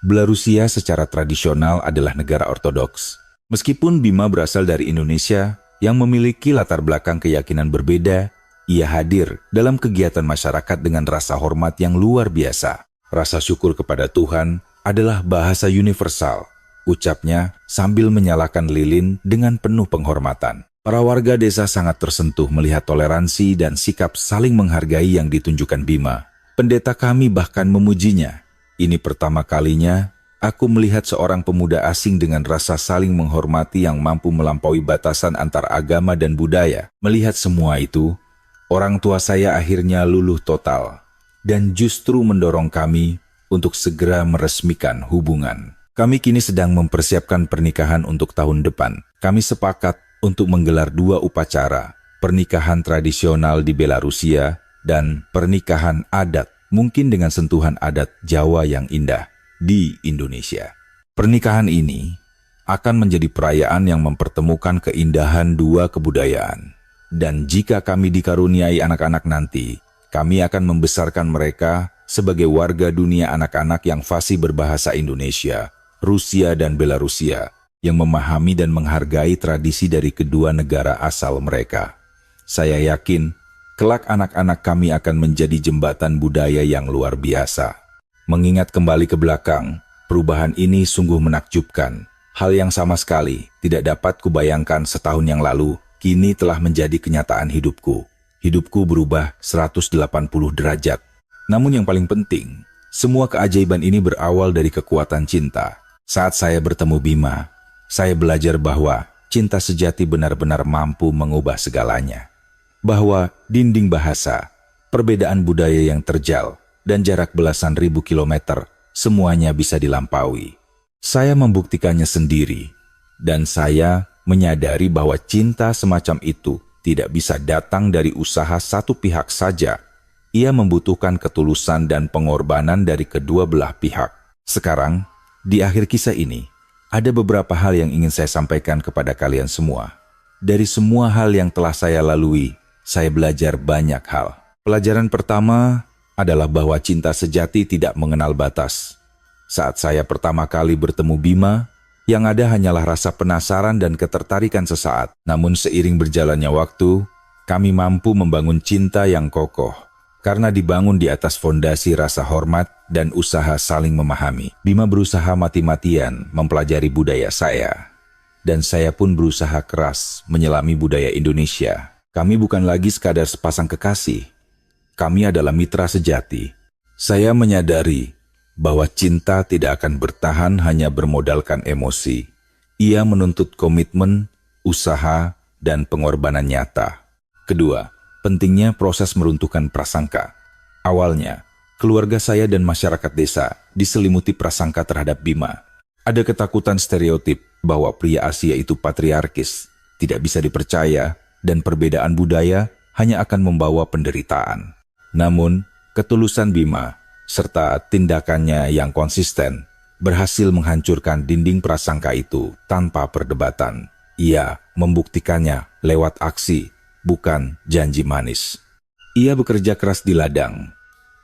Belarusia secara tradisional adalah negara ortodoks. Meskipun Bima berasal dari Indonesia yang memiliki latar belakang keyakinan berbeda, ia hadir dalam kegiatan masyarakat dengan rasa hormat yang luar biasa. Rasa syukur kepada Tuhan adalah bahasa universal, ucapnya sambil menyalakan lilin dengan penuh penghormatan. Para warga desa sangat tersentuh melihat toleransi dan sikap saling menghargai yang ditunjukkan Bima. Pendeta kami bahkan memujinya. "Ini pertama kalinya aku melihat seorang pemuda asing dengan rasa saling menghormati yang mampu melampaui batasan antar agama dan budaya." Melihat semua itu, orang tua saya akhirnya luluh total dan justru mendorong kami untuk segera meresmikan hubungan. Kami kini sedang mempersiapkan pernikahan untuk tahun depan. Kami sepakat untuk menggelar 2 upacara, pernikahan tradisional di Belarusia dan pernikahan adat, mungkin dengan sentuhan adat Jawa yang indah, di Indonesia. Pernikahan ini akan menjadi perayaan yang mempertemukan keindahan 2 kebudayaan. Dan jika kami dikaruniai anak-anak nanti, kami akan membesarkan mereka sebagai warga dunia anak-anak yang fasih berbahasa Indonesia, Rusia dan Belarusia, yang memahami dan menghargai tradisi dari kedua negara asal mereka. Saya yakin, kelak anak-anak kami akan menjadi jembatan budaya yang luar biasa. Mengingat kembali ke belakang, perubahan ini sungguh menakjubkan. Hal yang sama sekali tidak dapat kubayangkan setahun yang lalu, kini telah menjadi kenyataan hidupku. Hidupku berubah 180 derajat. Namun yang paling penting, semua keajaiban ini berawal dari kekuatan cinta. Saat saya bertemu Bima, saya belajar bahwa cinta sejati benar-benar mampu mengubah segalanya. Bahwa dinding bahasa, perbedaan budaya yang terjal, dan jarak belasan ribu kilometer, semuanya bisa dilampaui. Saya membuktikannya sendiri, dan saya menyadari bahwa cinta semacam itu tidak bisa datang dari usaha satu pihak saja. Ia membutuhkan ketulusan dan pengorbanan dari kedua belah pihak. Sekarang, di akhir kisah ini, ada beberapa hal yang ingin saya sampaikan kepada kalian semua. Dari semua hal yang telah saya lalui, saya belajar banyak hal. Pelajaran pertama adalah bahwa cinta sejati tidak mengenal batas. Saat saya pertama kali bertemu Bima, yang ada hanyalah rasa penasaran dan ketertarikan sesaat. Namun seiring berjalannya waktu, kami mampu membangun cinta yang kokoh. Karena dibangun di atas fondasi rasa hormat dan usaha saling memahami. Bima berusaha mati-matian mempelajari budaya saya. Dan saya pun berusaha keras menyelami budaya Indonesia. Kami bukan lagi sekadar sepasang kekasih. Kami adalah mitra sejati. Saya menyadari bahwa cinta tidak akan bertahan hanya bermodalkan emosi. Ia menuntut komitmen, usaha, dan pengorbanan nyata. Kedua, pentingnya proses meruntuhkan prasangka. Awalnya, keluarga saya dan masyarakat desa diselimuti prasangka terhadap Bima. Ada ketakutan stereotip bahwa pria Asia itu patriarkis, tidak bisa dipercaya, dan perbedaan budaya hanya akan membawa penderitaan. Namun, ketulusan Bima serta tindakannya yang konsisten berhasil menghancurkan dinding prasangka itu tanpa perdebatan. Ia membuktikannya lewat aksi, bukan janji manis. Ia bekerja keras di ladang,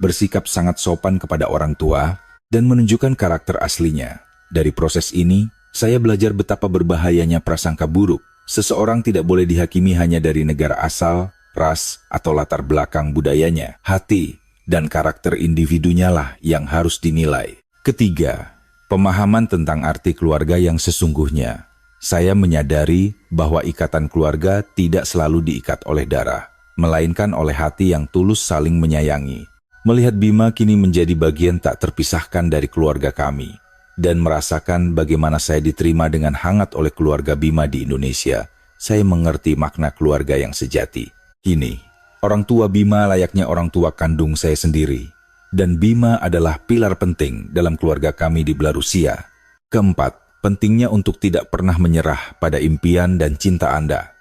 bersikap sangat sopan kepada orang tua, dan menunjukkan karakter aslinya. Dari proses ini, saya belajar betapa berbahayanya prasangka buruk. Seseorang tidak boleh dihakimi hanya dari negara asal, ras, atau latar belakang budayanya. Hati dan karakter individunya lah yang harus dinilai. Ketiga, pemahaman tentang arti keluarga yang sesungguhnya. Saya menyadari bahwa ikatan keluarga tidak selalu diikat oleh darah, melainkan oleh hati yang tulus saling menyayangi. Melihat Bima kini menjadi bagian tak terpisahkan dari keluarga kami, dan merasakan bagaimana saya diterima dengan hangat oleh keluarga Bima di Indonesia, saya mengerti makna keluarga yang sejati. Kini, orang tua Bima layaknya orang tua kandung saya sendiri, dan Bima adalah pilar penting dalam keluarga kami di Belarusia. Keempat, pentingnya untuk tidak pernah menyerah pada impian dan cinta Anda.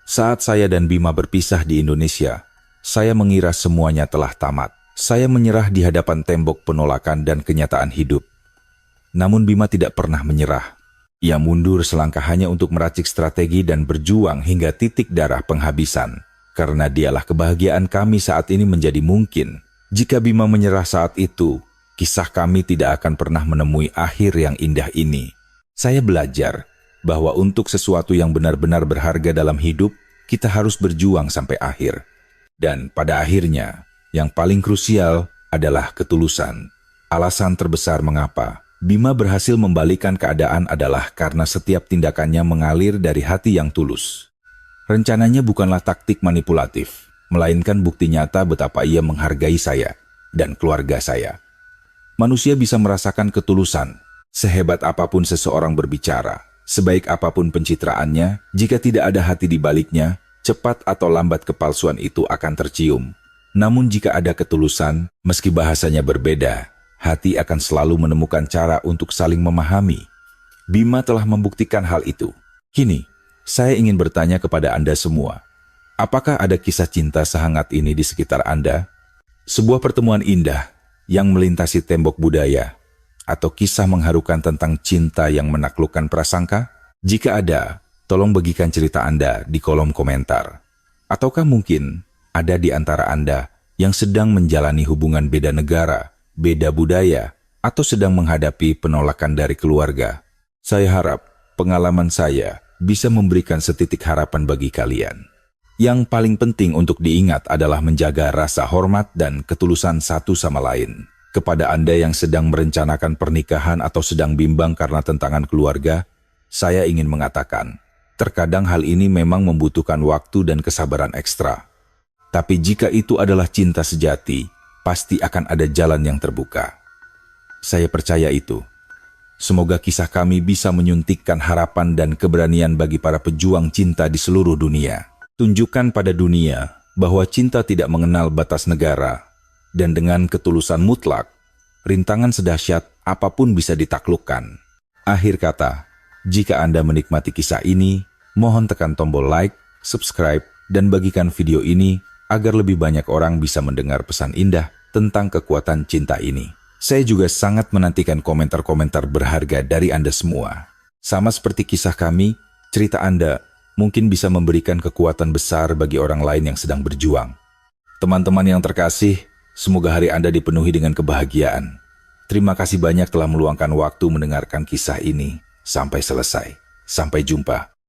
Saat saya dan Bima berpisah di Indonesia, saya mengira semuanya telah tamat. Saya menyerah di hadapan tembok penolakan dan kenyataan hidup. Namun Bima tidak pernah menyerah. Ia mundur selangkah hanya untuk meracik strategi dan berjuang hingga titik darah penghabisan. Karena dialah kebahagiaan kami saat ini menjadi mungkin. Jika Bima menyerah saat itu, kisah kami tidak akan pernah menemui akhir yang indah ini. Saya belajar bahwa untuk sesuatu yang benar-benar berharga dalam hidup, kita harus berjuang sampai akhir. Dan pada akhirnya, yang paling krusial adalah ketulusan. Alasan terbesar mengapa Bima berhasil membalikan keadaan adalah karena setiap tindakannya mengalir dari hati yang tulus. Rencananya bukanlah taktik manipulatif, melainkan bukti nyata betapa ia menghargai saya dan keluarga saya. Manusia bisa merasakan ketulusan. Sehebat apapun seseorang berbicara, sebaik apapun pencitraannya, jika tidak ada hati di baliknya, cepat atau lambat kepalsuan itu akan tercium. Namun jika ada ketulusan, meski bahasanya berbeda, hati akan selalu menemukan cara untuk saling memahami. Bima telah membuktikan hal itu. Kini, saya ingin bertanya kepada Anda semua, apakah ada kisah cinta sehangat ini di sekitar Anda? Sebuah pertemuan indah yang melintasi tembok budaya, atau kisah mengharukan tentang cinta yang menaklukkan prasangka? Jika ada, tolong bagikan cerita Anda di kolom komentar. Ataukah mungkin ada di antara Anda yang sedang menjalani hubungan beda negara, beda budaya, atau sedang menghadapi penolakan dari keluarga. Saya harap pengalaman saya bisa memberikan setitik harapan bagi kalian. Yang paling penting untuk diingat adalah menjaga rasa hormat dan ketulusan satu sama lain. Kepada Anda yang sedang merencanakan pernikahan atau sedang bimbang karena tentangan keluarga, saya ingin mengatakan, terkadang hal ini memang membutuhkan waktu dan kesabaran ekstra. Tapi jika itu adalah cinta sejati, pasti akan ada jalan yang terbuka. Saya percaya itu. Semoga kisah kami bisa menyuntikkan harapan dan keberanian bagi para pejuang cinta di seluruh dunia. Tunjukkan pada dunia bahwa cinta tidak mengenal batas negara, dan dengan ketulusan mutlak, rintangan sedahsyat apapun bisa ditaklukkan. Akhir kata, jika Anda menikmati kisah ini, mohon tekan tombol like, subscribe, dan bagikan video ini agar lebih banyak orang bisa mendengar pesan indah tentang kekuatan cinta ini. Saya juga sangat menantikan komentar-komentar berharga dari Anda semua. Sama seperti kisah kami, cerita Anda mungkin bisa memberikan kekuatan besar bagi orang lain yang sedang berjuang. Teman-teman yang terkasih, semoga hari Anda dipenuhi dengan kebahagiaan. Terima kasih banyak telah meluangkan waktu mendengarkan kisah ini sampai selesai. Sampai jumpa.